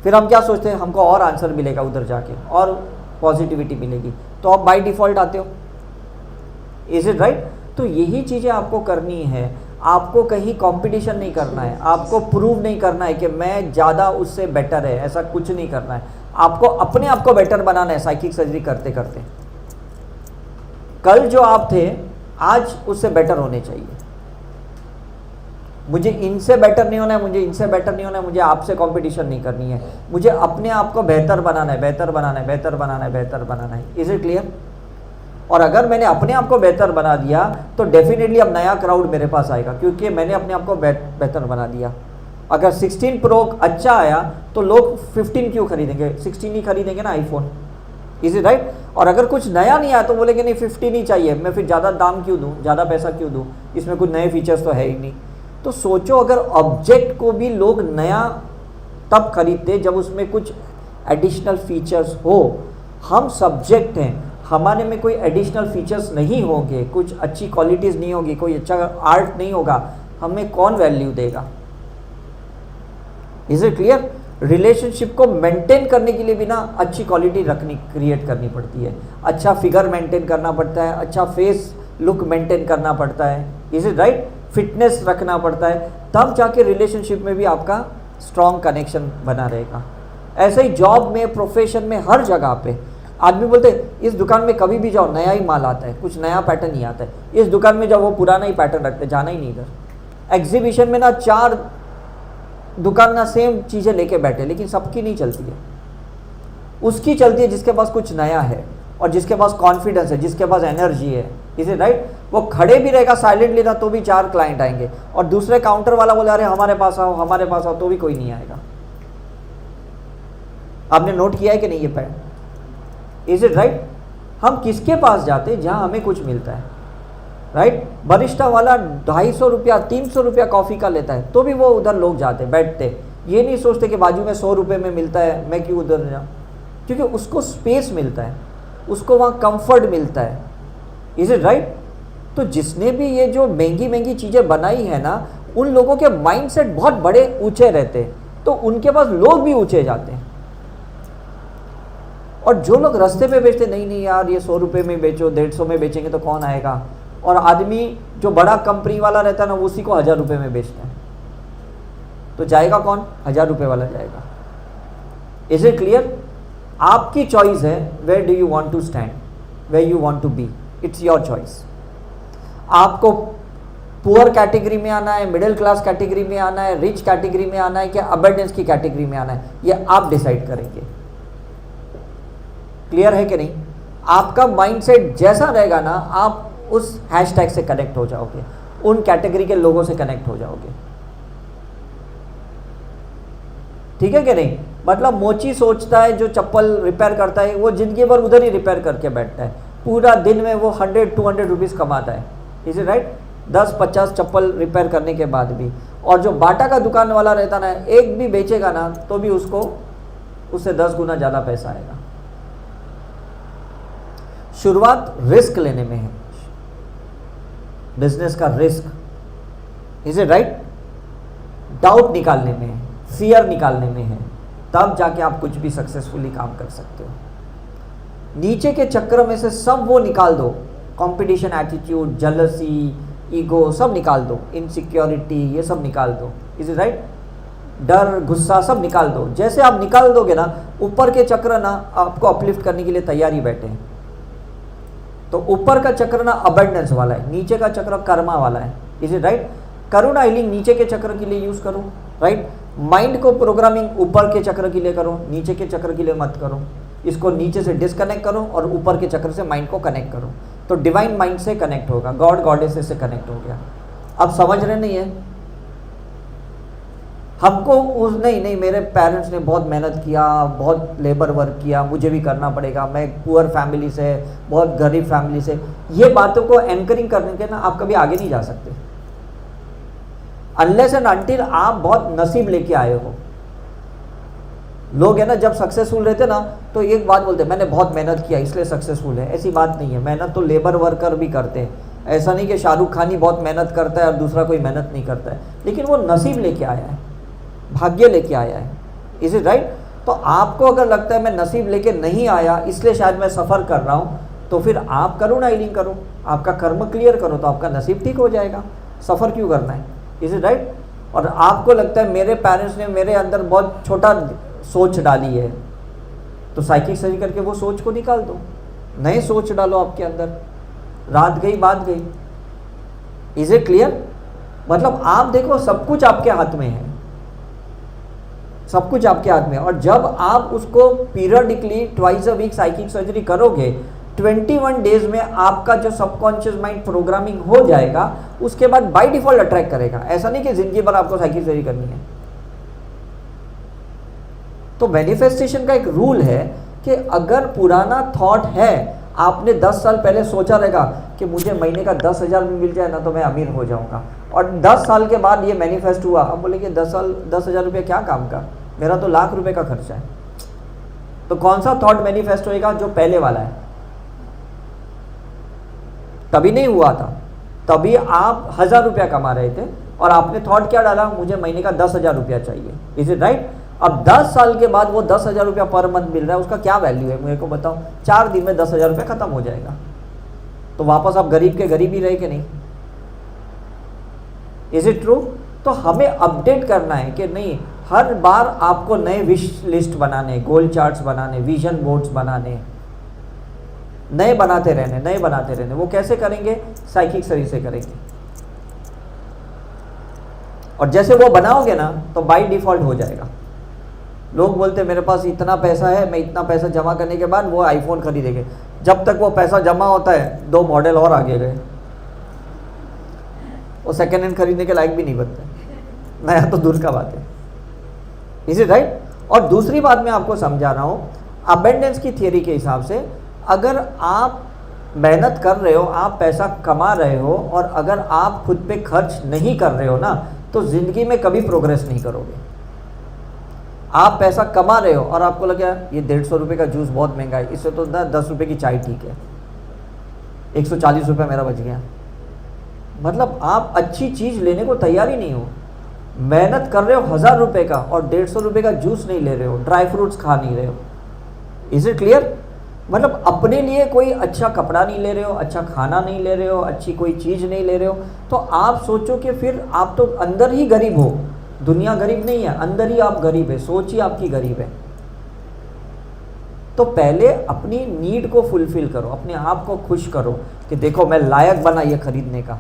S1: फिर हम क्या सोचते हैं, हमको और आंसर मिलेगा उधर जाके और पॉजिटिविटी मिलेगी, तो आप बाय डिफ़ॉल्ट आते हो। Is it right. तो यही चीज़ें आपको करनी है। आपको कहीं कंपटीशन नहीं करना है, आपको प्रूव नहीं करना है कि मैं ज़्यादा उससे बेटर है, ऐसा कुछ नहीं करना है। आपको अपने आप को बेटर बनाना है साइकिक सर्जरी करते करते। कल जो आप थे आज उससे बेटर होने चाहिए। मुझे इनसे बेटर नहीं होना है, मुझे इनसे बेटर नहीं होना है, मुझे आपसे कंपटीशन नहीं करनी है। मुझे अपने आप को बेहतर बनाना है, बेहतर बनाना है, बेहतर बनाना है, बेहतर बनाना है। Is it clear. और अगर मैंने अपने आप को बेहतर बना दिया तो डेफिनेटली अब नया क्राउड मेरे पास आएगा, क्योंकि मैंने अपने आप को बेहतर बना दिया। अगर 16 प्रो अच्छा आया तो लोग 15 क्यों खरीदेंगे, 16 ही खरीदेंगे ना आईफोन। Is it right. और अगर कुछ नया नहीं आया तो बोलेंगे नहीं 15 ही चाहिए, मैं फिर ज़्यादा दाम क्यों दूँ, ज़्यादा पैसा क्यों दूँ, इसमें कुछ नए फीचर्स तो है ही नहीं। तो सोचो, अगर ऑब्जेक्ट को भी लोग नया तब खरीदते जब उसमें कुछ एडिशनल फीचर्स हो। हम सब्जेक्ट हैं, हमारे में कोई एडिशनल फीचर्स नहीं होंगे, कुछ अच्छी क्वालिटीज़ नहीं होगी, कोई अच्छा आर्ट नहीं होगा, हमें कौन वैल्यू देगा। Is it clear. रिलेशनशिप को मेंटेन करने के लिए भी ना अच्छी क्वालिटी रखनी, क्रिएट करनी पड़ती है। अच्छा फिगर मेंटेन करना पड़ता है, अच्छा फेस लुक मेंटेन करना पड़ता है। Is it right. फिटनेस रखना पड़ता है, तब जाके रिलेशनशिप में भी आपका स्ट्रॉन्ग कनेक्शन बना रहेगा। ऐसे ही जॉब में, प्रोफेशन में, हर जगह पे आदमी बोलते हैं इस दुकान में कभी भी जाओ नया ही माल आता है, कुछ नया पैटर्न नहीं आता है। इस दुकान में जाओ वो पुराना ही पैटर्न रखते, जाना ही नहीं इधर। एग्जीबिशन में ना 4 दुकान ना सेम चीज़ें लेके बैठे, लेकिन सबकी नहीं चलती है। उसकी चलती है जिसके पास कुछ नया है और जिसके पास कॉन्फिडेंस है, जिसके पास एनर्जी है। Is it right. वो खड़े भी रहेगा साइलेंटली ना तो भी 4 क्लाइंट आएंगे, और दूसरे काउंटर वाला बोले अरे हमारे पास आओ, हमारे पास आओ, तो भी कोई नहीं आएगा। आपने नोट किया है कि नहीं ये पैटर्न। Is it right. हम किसके पास जाते हैं, जहां हमें कुछ मिलता है। राइट। बरिस्टा वाला 250 रुपया 300 रुपया कॉफ़ी का लेता है, तो भी वो उधर लोग जाते बैठते, ये नहीं सोचते कि बाजू में 100 रुपये में मिलता है, मैं क्यों उधर जाऊँ। क्योंकि उसको स्पेस मिलता है, उसको वहाँ कंफर्ट मिलता है। Is it right. तो जिसने भी ये जो महंगी महंगी चीज़ें बनाई है ना, उन लोगों के माइंडसेट बहुत बड़े ऊंचे रहते हैं, तो उनके पास लोग भी ऊंचे जाते हैं। और जो लोग रास्ते पे बेचते, नहीं नहीं यार ये 100 रुपये में बेचो, 150 में बेचेंगे तो कौन आएगा। और आदमी जो बड़ा कंपनी वाला रहता है ना, उसी को 1000 रुपये में बेचता है, तो जाएगा कौन, 1000 रुपये वाला जाएगा। Is it clear. आपकी चॉइस है, where do you want to stand, where you want to be, it's your choice. आपको पुअर कैटेगरी में आना है, मिडिल क्लास कैटेगरी में आना है, रिच कैटेगरी में आना है, क्या अबंडेंस की कैटेगरी में आना है, ये आप डिसाइड करेंगे। क्लियर है कि नहीं। आपका माइंडसेट जैसा रहेगा ना, आप उस हैशटैग से कनेक्ट हो जाओगे, उन कैटेगरी के लोगों से कनेक्ट हो जाओगे। ठीक है कि नहीं। मतलब मोची सोचता है जो चप्पल रिपेयर करता है वो ज़िंदगी भर उधर ही रिपेयर करके बैठता है, पूरा दिन में वो 100-200 रुपीज़ कमाता है, is it right? 10-50 chappal repair करने के बाद भी। और जो बाटा का दुकान वाला रहता ना, एक भी बेचेगा ना तो भी उसको उससे 10 गुना ज़्यादा पैसा आएगा। शुरुआत रिस्क लेने में है, बिजनेस का risk, is it right? Doubt निकालने में है, फियर निकालने में है, तब जाके आप कुछ भी सक्सेसफुली काम कर सकते हो। नीचे के चक्र में से सब वो निकाल दो, कंपटीशन एटीट्यूड, जेलसी, ईगो सब निकाल दो, इनसिक्योरिटी ये सब निकाल दो, इज इट राइट? डर, गुस्सा सब निकाल दो। जैसे आप निकाल दोगे ना, ऊपर के चक्र ना आपको अपलिफ्ट करने के लिए तैयारी बैठे हैं। तो ऊपर का चक्र ना अबंडेंस वाला है, नीचे का चक्र कर्मा वाला है, is it right? Karuna healing नीचे के चक्र के लिए यूज करो, राइट? माइंड को प्रोग्रामिंग ऊपर के चक्र के लिए करो, नीचे के चक्र के लिए मत करो। इसको नीचे से डिस्कनेक्ट करो और ऊपर के चक्र से माइंड को कनेक्ट करो, तो डिवाइन माइंड से कनेक्ट होगा, गॉड गॉडेस से कनेक्ट हो गया। अब समझ रहे नहीं है? हमको उस नहीं मेरे पेरेंट्स ने बहुत मेहनत किया, बहुत लेबर वर्क किया, मुझे भी करना पड़ेगा, मैं पुअर फैमिली से, बहुत गरीब फैमिली से, ये बातों को एंकरिंग करने के ना आप कभी आगे नहीं जा सकते अनलेस एंड अनटिल आप बहुत नसीब लेके आए हो। लोग है ना जब सक्सेसफुल रहते ना तो एक बात बोलते हैं, मैंने बहुत मेहनत किया इसलिए सक्सेसफुल है। ऐसी बात नहीं है, मेहनत तो लेबर वर्कर भी करते हैं। ऐसा नहीं कि शाहरुख खान ही बहुत मेहनत करता है और दूसरा कोई मेहनत नहीं करता है, लेकिन वो नसीब लेके आया है, भाग्य लेके आया है, इज इट राइट? तो आपको अगर लगता है मैं नसीब लेके नहीं आया इसलिए शायद मैं सफ़र कर रहा हूँ, तो फिर आप करुणा हीलिंग करो, आपका कर्म क्लियर करो, तो आपका नसीब ठीक हो जाएगा। सफ़र क्यों करना है, इज इट राइट? और आपको लगता है मेरे पेरेंट्स ने मेरे अंदर बहुत छोटा सोच डाली है, तो साइकिक सर्जरी करके वो सोच को निकाल दो, नए सोच डालो आपके अंदर, रात गई बात गई। Is it clear? मतलब आप देखो सब कुछ आपके हाथ में है, सब कुछ आपके हाथ में है। और जब आप उसको periodically twice a week psychic surgery करोगे, 21 डेज में आपका जो सबकॉन्शियस माइंड प्रोग्रामिंग हो जाएगा, उसके बाद बाय डिफॉल्ट अट्रैक्ट करेगा। ऐसा नहीं कि जिंदगी भर आपको साइकिक सर्जरी करनी है। तो मैनिफेस्टेशन का एक रूल है कि अगर पुराना थॉट है, आपने 10 साल पहले सोचा रहेगा कि मुझे महीने का 10,000 भी मिल जाए ना तो मैं अमीर हो जाऊंगा, और 10 साल के बाद ये मैनिफेस्ट हुआ, अब बोले कि 10,000 रुपये क्या काम का, मेरा तो लाख रुपए का खर्चा है। तो कौन सा थॉट मैनिफेस्ट होएगा? जो पहले वाला है। तभी नहीं हुआ था, तभी आप 1,000 रुपया कमा रहे थे और आपने थॉट क्या डाला, मुझे महीने का 10,000 रुपया चाहिए, इज इट राइट? अब 10 साल के बाद वो 10,000 रुपया पर मंथ मिल रहा है, उसका क्या वैल्यू है मेरे को बताओ? 4 दिन में 10,000 रुपया खत्म हो जाएगा, तो वापस आप गरीब के गरीब ही रहे कि नहीं? Is it true? तो हमें अपडेट करना है कि नहीं, हर बार आपको नए विश लिस्ट बनाने, गोल चार्ट्स बनाने, विजन बोर्ड्स बनाने, नए बनाते रहने, नए बनाते रहने। वो कैसे करेंगे? साइकिक सर्जरी से करेंगे। और जैसे वो बनाओगे ना तो बाय डिफॉल्ट हो जाएगा। लोग बोलते हैं मेरे पास इतना पैसा है, मैं इतना पैसा जमा करने के बाद वो आईफोन खरीदेंगे। जब तक वो पैसा जमा होता है 2 मॉडल और आगे गए, वो सेकेंड हैंड खरीदने के लायक भी नहीं बनते, नया तो दूर का बात है, इज इट राइट? और दूसरी बात मैं आपको समझा रहा हूँ, अबेंडेंस की थियरी के हिसाब से अगर आप मेहनत कर रहे हो, आप पैसा कमा रहे हो, और अगर आप खुद पे खर्च नहीं कर रहे हो ना, तो ज़िंदगी में कभी प्रोग्रेस नहीं करोगे। आप पैसा कमा रहे हो और आपको लगा ये 150 रुपये का जूस बहुत महंगा है, इससे तो 10 रुपये की चाय ठीक है, 140 रुपये मेरा बच गया। मतलब आप अच्छी चीज़ लेने को तैयार ही नहीं हो, मेहनत कर रहे हो 1,000 रुपये का और 150 रुपये का जूस नहीं ले रहे हो, ड्राई फ्रूट्स खा नहीं रहे हो। Is it clear? मतलब अपने लिए कोई अच्छा कपड़ा नहीं ले रहे हो, अच्छा खाना नहीं ले रहे हो, अच्छी कोई चीज़ नहीं ले रहे हो, तो आप सोचो कि फिर आप तो अंदर ही गरीब हो। दुनिया गरीब नहीं है, अंदर ही आप गरीब है, सोच ही आपकी गरीब है। तो पहले अपनी नीड को फुलफिल करो, अपने आप को खुश करो कि देखो मैं लायक बना ये खरीदने का।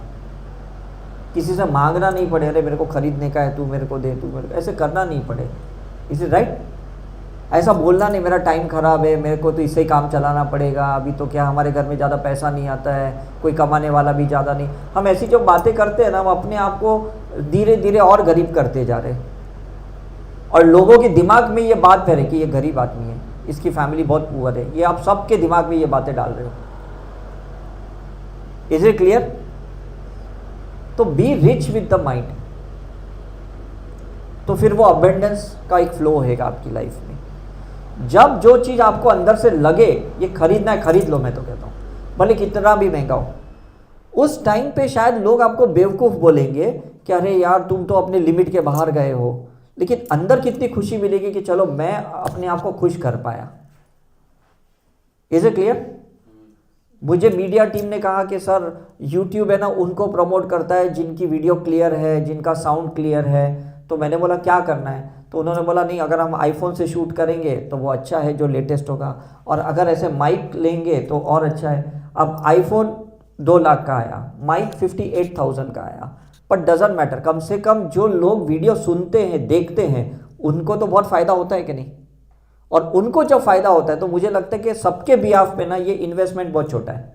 S1: किसी से मांगना नहीं पड़े, अरे मेरे को खरीदने का है, तू मेरे को दे, तू मेरे को, ऐसे करना नहीं पड़े। Is it right? ऐसा बोलना नहीं मेरा टाइम ख़राब है, मेरे को तो इससे ही काम चलाना पड़ेगा, अभी तो क्या हमारे घर में ज़्यादा पैसा नहीं आता है, कोई कमाने वाला भी ज़्यादा नहीं। हम ऐसी जो बातें करते हैं ना, हम अपने आप को धीरे धीरे और गरीब करते जा रहे हैं, और लोगों के दिमाग में ये बात है कि ये गरीब आदमी है, इसकी फैमिली बहुत पुअर है, ये आप सबके दिमाग में ये बातें डाल रहे हो। Is it clear? तो be rich with the mind, तो फिर वो अबेंडेंस का एक फ्लो होगा आपकी लाइफ में। जब जो चीज़ आपको अंदर से लगे ये खरीदना है, खरीद लो, मैं तो कहता हूँ, भले कितना भी महंगा हो। उस टाइम पे शायद लोग आपको बेवकूफ़ बोलेंगे कि अरे यार तुम तो अपने लिमिट के बाहर गए हो, लेकिन अंदर कितनी खुशी मिलेगी कि चलो मैं अपने आप को खुश कर पाया। Is it clear? मुझे मीडिया टीम ने कहा कि सर यूट्यूब है ना उनको प्रमोट करता है जिनकी वीडियो क्लियर है, जिनका साउंड क्लियर है। तो मैंने बोला क्या करना है? तो उन्होंने बोला नहीं, अगर हम आईफोन से शूट करेंगे तो वो अच्छा है जो लेटेस्ट होगा, और अगर ऐसे माइक लेंगे तो और अच्छा है। अब आईफोन 2 लाख का आया, माइक 58,000 का आया, बट डजंट मैटर, कम से कम जो लोग वीडियो सुनते हैं देखते हैं उनको तो बहुत फ़ायदा होता है कि नहीं? और उनको जब फ़ायदा होता है तो मुझे लगता है कि सबके बिहाफ पे ना ये इन्वेस्टमेंट बहुत छोटा है।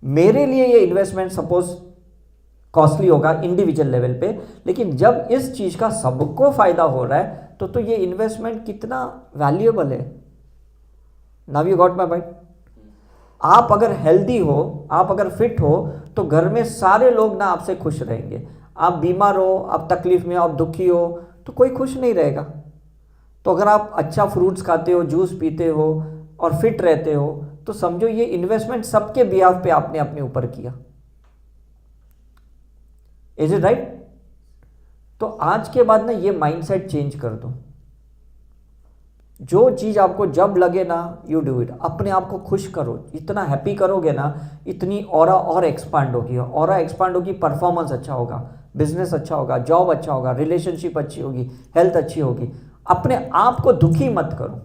S1: मेरे लिए ये इन्वेस्टमेंट सपोज कॉस्टली होगा इंडिविजुअल लेवल पे, लेकिन जब इस चीज़ का सबको फ़ायदा हो रहा है तो ये इन्वेस्टमेंट कितना वैल्यूएबल है। Now you got my point? आप अगर हेल्दी हो, आप अगर फिट हो, तो घर में सारे लोग ना आपसे खुश रहेंगे। आप बीमार हो, आप तकलीफ में हो, आप दुखी हो, तो कोई खुश नहीं रहेगा। तो अगर आप अच्छा फ्रूट्स खाते हो, जूस पीते हो और फिट रहते हो, तो समझो ये इन्वेस्टमेंट सबके बिहाफ पे आपने अपने ऊपर किया। Is it right? तो आज के बाद ना ये माइंडसेट चेंज कर दो। जो चीज़ आपको जब लगे ना, यू डू इट। अपने आप को खुश करो, इतना हैप्पी करोगे ना, इतनी ऑरा और एक्सपांड होगी, ऑरा एक्सपांड होगी, परफॉर्मेंस अच्छा होगा, बिजनेस अच्छा होगा, जॉब अच्छा होगा, रिलेशनशिप अच्छी होगी, हेल्थ अच्छी होगी। अपने आप को दुखी मत करो,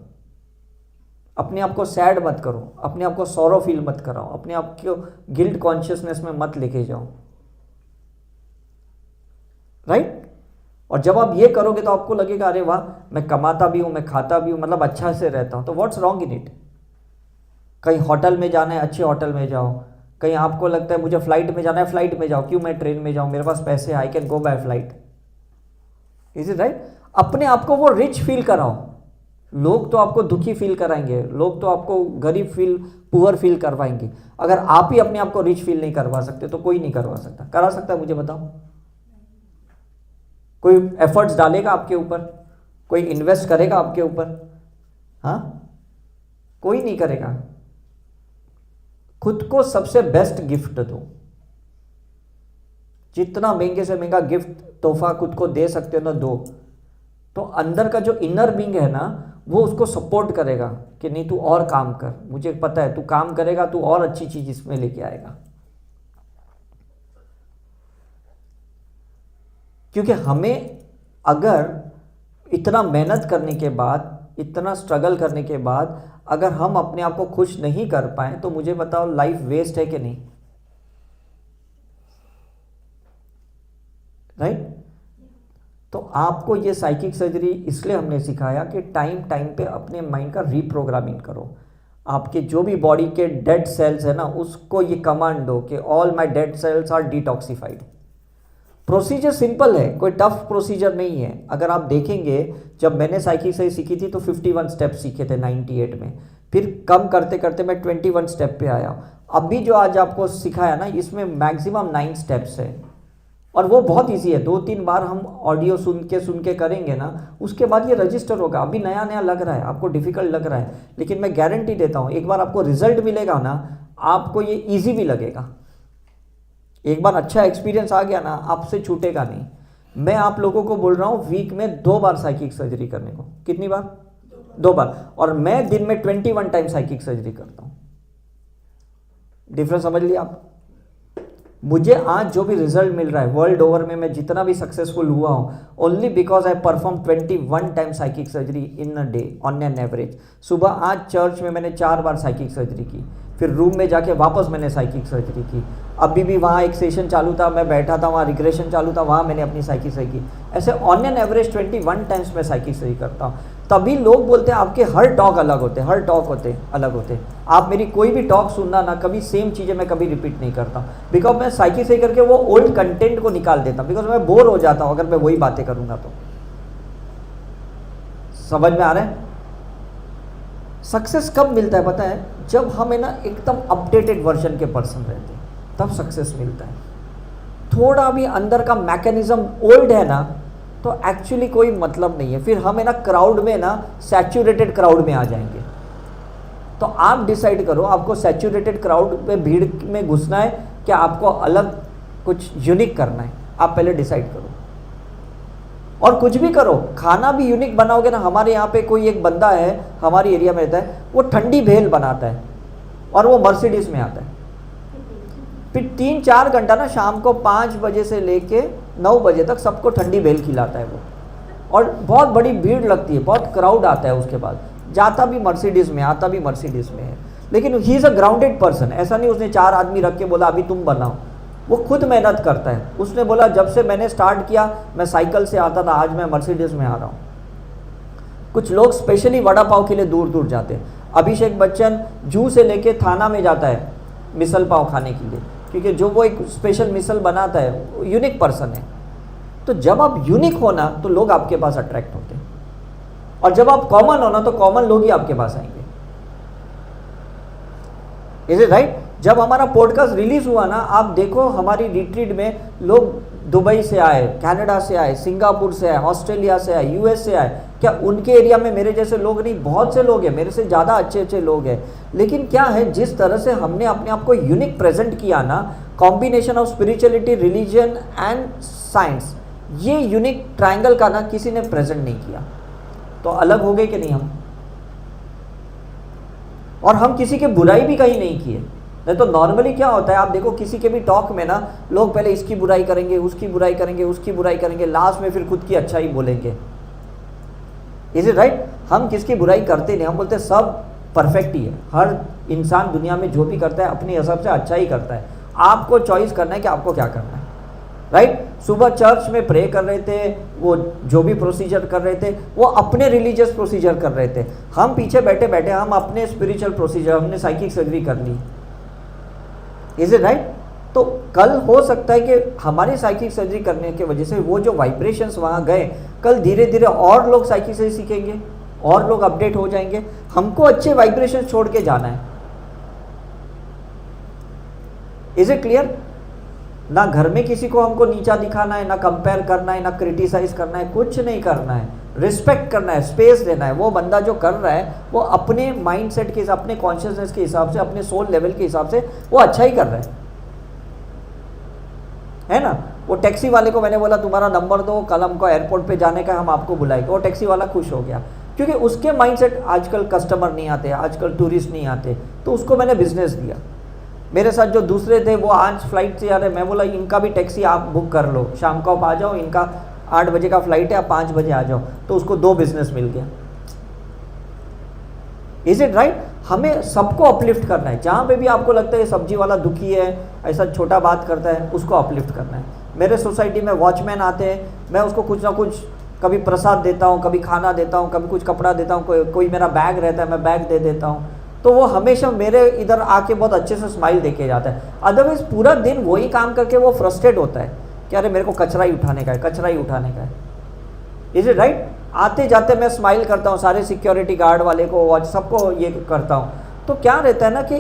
S1: अपने आप को सैड मत करो, अपने आप को सॉरो फील मत कराओ, अपने आप को गिल्ट कॉन्शियसनेस में मत लेके जाओ, राइट? और जब आप ये करोगे तो आपको लगेगा अरे वाह, मैं कमाता भी हूँ, मैं खाता भी हूँ, मतलब अच्छा से रहता हूँ। तो व्हाट्स रॉन्ग इन इट? कहीं होटल में जाना है, अच्छे होटल में जाओ। कहीं आपको लगता है मुझे फ्लाइट में जाना है, फ्लाइट में जाओ। क्यों मैं ट्रेन में जाऊँ? मेरे पास पैसे, I can go by flight. Is it right? अपने आप को वो रिच फील कराओ। लोग तो आपको दुखी फील कराएंगे, लोग तो आपको गरीब फील, पुअर फील करवाएंगे। अगर आप ही अपने आप को रिच फील नहीं करवा सकते तो कोई नहीं करवा सकता। करा सकता है? मुझे बताओ। कोई एफर्ट्स डालेगा आपके ऊपर? कोई इन्वेस्ट करेगा आपके ऊपर? हाँ, कोई नहीं करेगा। खुद को सबसे बेस्ट गिफ्ट दो। जितना महंगे से महंगा गिफ्ट, तोहफा खुद को दे सकते हो ना, दो। तो अंदर का जो इनर बीइंग है ना, वो उसको सपोर्ट करेगा कि नहीं तू और काम कर, मुझे पता है तू काम करेगा, तू और अच्छी चीज इसमें लेके आएगा। क्योंकि हमें अगर इतना मेहनत करने के बाद, इतना स्ट्रगल करने के बाद अगर हम अपने आप को खुश नहीं कर पाए तो मुझे बताओ लाइफ वेस्ट है कि नहीं? राइट? तो आपको ये साइकिक सर्जरी इसलिए हमने सिखाया कि टाइम टाइम पे अपने माइंड का रीप्रोग्रामिंग करो। आपके जो भी बॉडी के डेड सेल्स है ना, उसको ये कमांड दो कि all my dead cells are detoxified. Procedure simple है, कोई टफ प्रोसीजर नहीं है। अगर आप देखेंगे, जब मैंने साइकिक सर्जरी सीखी थी तो 51 स्टेप सीखे थे 98 में, फिर कम करते करते मैं 21 स्टेप पे आया। अभी जो आज आपको सिखाया ना, इसमें मैक्सिमम 9 स्टेप्स है और वो बहुत इजी है। 2-3 बार हम ऑडियो सुन के करेंगे ना, उसके बाद ये रजिस्टर होगा। अभी नया नया लग रहा है, आपको डिफिकल्ट लग रहा है, लेकिन मैं गारंटी देता हूँ एक बार आपको रिजल्ट मिलेगा ना, आपको ये ईजी भी लगेगा। एक बार अच्छा एक्सपीरियंस आ गया ना, आपसे छूटेगा नहीं। मैं आप लोगों को बोल रहा हूँ वीक में 2 बार साइकिक सर्जरी करने को। कितनी बार? 2 बार। और मैं दिन में 21 टाइम साइकिक सर्जरी करता हूँ। डिफरेंस समझ लिया आप? मुझे आज जो भी रिजल्ट मिल रहा है वर्ल्ड ओवर में, मैं जितना भी सक्सेसफुल हुआ हूँ, only because I perform 21 time psychic surgery in a day on an average. सुबह आज चर्च में मैंने 4 बार साइकिक सर्जरी की, फिर रूम में जाके वापस मैंने साइकिक सर्जरी की। अभी भी वहाँ एक सेशन चालू था, मैं बैठा था, वहाँ रिग्रेशन चालू था, वहाँ मैंने अपनी साइकिक सर्जरी की। ऐसे ऑन एन एवरेज 21 टाइम्स मैं साइकिक सर्जरी करता हूँ। तभी लोग बोलते हैं आपके हर टॉक अलग होते हैं, हर टॉक अलग होते हैं। आप मेरी कोई भी टॉक सुनना ना, कभी सेम चीज़ें मैं कभी रिपीट नहीं करता, बिकॉज मैं साइकी सही करके वो ओल्ड कंटेंट को निकाल देता हूँ, बिकॉज मैं बोर हो जाता हूँ अगर मैं वही बातें करूँगा तो। समझ में आ रहा है? सक्सेस कब मिलता है पता है? जब हम है ना एकदम अपडेटेड वर्जन के पर्सन रहते हैं, तब सक्सेस मिलता है। थोड़ा भी अंदर का मैकेनिज्म ओल्ड है ना, तो एक्चुअली कोई मतलब नहीं है। फिर हम है ना क्राउड में ना, सैचुरेटेड क्राउड में आ जाएंगे। तो आप डिसाइड करो, आपको सैचुरेटेड क्राउड में, भीड़ में घुसना है क्या आपको अलग कुछ यूनिक करना है? आप पहले डिसाइड करो। और कुछ भी करो, खाना भी यूनिक बनाओगे ना। हमारे यहाँ पे कोई एक बंदा है, हमारी एरिया में रहता है, वो ठंडी भेल बनाता है और वो मर्सिडीज में आता है। फिर 3-4 घंटा ना, शाम को 5 बजे से लेके 9 बजे तक सबको ठंडी भेल खिलाता है वो। और बहुत बड़ी भीड़ लगती है, बहुत क्राउड आता है उसके बाद। जाता भी मर्सिडीज में, आता भी मर्सिडीज में है। लेकिन he is a grounded person. ऐसा नहीं उसने 4 आदमी रख के बोला अभी तुम बनाओ। वो खुद मेहनत करता है। उसने बोला जब से मैंने स्टार्ट किया मैं साइकिल से आता था, आज मैं मर्सिडीज में आ रहा हूँ। कुछ लोग स्पेशली वड़ा पाव के लिए दूर दूर जाते हैं। अभिषेक बच्चन जू से लेके थाना में जाता है मिसल पाव खाने के लिए, क्योंकि जो वो एक स्पेशल मिसल बनाता है, वो यूनिक पर्सन है। तो जब आप यूनिक हो ना, तो लोग आपके पास अट्रैक्ट होते हैं। और जब आप कॉमन हो ना, तो कॉमन लोग ही आपके पास आएंगे। Is it right? जब हमारा पॉडकास्ट रिलीज हुआ ना, आप देखो हमारी रिट्रीट में लोग दुबई से आए, कनाडा से आए, सिंगापुर से आए, ऑस्ट्रेलिया से आए, यूएस से आए। क्या उनके एरिया में मेरे जैसे लोग नहीं? बहुत से लोग हैं, मेरे से ज़्यादा अच्छे अच्छे लोग हैं। लेकिन क्या है, जिस तरह से हमने अपने आप को यूनिक प्रेजेंट किया ना, combination of spirituality, religion and science, ये यूनिक ट्रायंगल का ना किसी ने प्रेजेंट नहीं किया। तो अलग हो गए कि नहीं हम? और हम किसी की बुराई भी कहीं नहीं किए। नहीं तो नॉर्मली क्या होता है, आप देखो किसी के भी टॉक में ना, लोग पहले इसकी बुराई करेंगे, उसकी बुराई करेंगे, उसकी बुराई करेंगे, लास्ट में फिर खुद की अच्छाई बोलेंगे। Is it right? हम किसकी बुराई करते नहीं, हम बोलते सब परफेक्ट ही है। हर इंसान दुनिया में जो भी करता है अपने हिसाब से अच्छा ही करता है। आपको चॉइस करना है कि आपको क्या करना है। राइट? सुबह चर्च में प्रे कर रहे थे, वो जो भी प्रोसीजर कर रहे थे वो अपने रिलीजियस प्रोसीजर कर रहे थे। हम पीछे बैठे बैठे हम अपने स्पिरिचुअल प्रोसीजर, हमने साइकिक सर्जरी कर ली। Is it right? तो कल हो सकता है कि हमारी साइकिक सर्जरी करने की वजह से वो जो वाइब्रेशंस वहाँ गए, कल धीरे धीरे और लोग साइकिक सर्जरी सीखेंगे, और लोग अपडेट हो जाएंगे। हमको अच्छे वाइब्रेशन छोड़ के जाना है। Is it clear? ना घर में किसी को हमको नीचा दिखाना है, ना कंपेयर करना है, ना क्रिटिसाइज करना है, कुछ नहीं करना है। रिस्पेक्ट करना है, स्पेस देना है। वो बंदा जो कर रहा है वो अपने माइंडसेट के हिसाब, अपने कॉन्शियसनेस के हिसाब से, अपने सोल लेवल के हिसाब से वो अच्छा ही कर रहा है ना? वो टैक्सी वाले को मैंने बोला तुम्हारा नंबर दो, कल हमको एयरपोर्ट पे जाने का, हम आपको बुलाएंगे। वो टैक्सी वाला खुश हो गया, क्योंकि उसके माइंडसेट, आजकल कस्टमर नहीं आते, आजकल टूरिस्ट नहीं आते, तो उसको मैंने बिजनेस दिया। मेरे साथ जो दूसरे थे वो आज फ्लाइट से आ रहे, मैं बोला इनका भी टैक्सी आप बुक कर लो, शाम को आप आ जाओ, इनका 8 बजे का फ्लाइट है, आप 5 बजे आ जाओ। तो उसको 2 बिजनेस मिल गया। Is it right? हमें सबको अपलिफ्ट करना है। जहाँ पे भी आपको लगता है सब्जी वाला दुखी है, ऐसा छोटा बात करता है, उसको अपलिफ्ट करना है। मेरे सोसाइटी में वॉचमैन आते हैं, मैं उसको कुछ ना कुछ, कभी प्रसाद देता हूँ, कभी खाना देता हूँ, कभी कुछ कपड़ा देता हूँ, कोई मेरा बैग रहता है मैं बैग दे देता हूँ। तो वो हमेशा मेरे इधर आके बहुत अच्छे से स्माइल देके जाता है। अदरवाइज पूरा दिन वही काम करके वो फ्रस्ट्रेट होता है कि अरे मेरे को कचरा ही उठाने का है, कचरा ही उठाने का है। Is it right? आते जाते मैं स्माइल करता हूँ, सारे सिक्योरिटी गार्ड वाले को, वॉच, सबको ये करता हूँ। तो क्या रहता है ना कि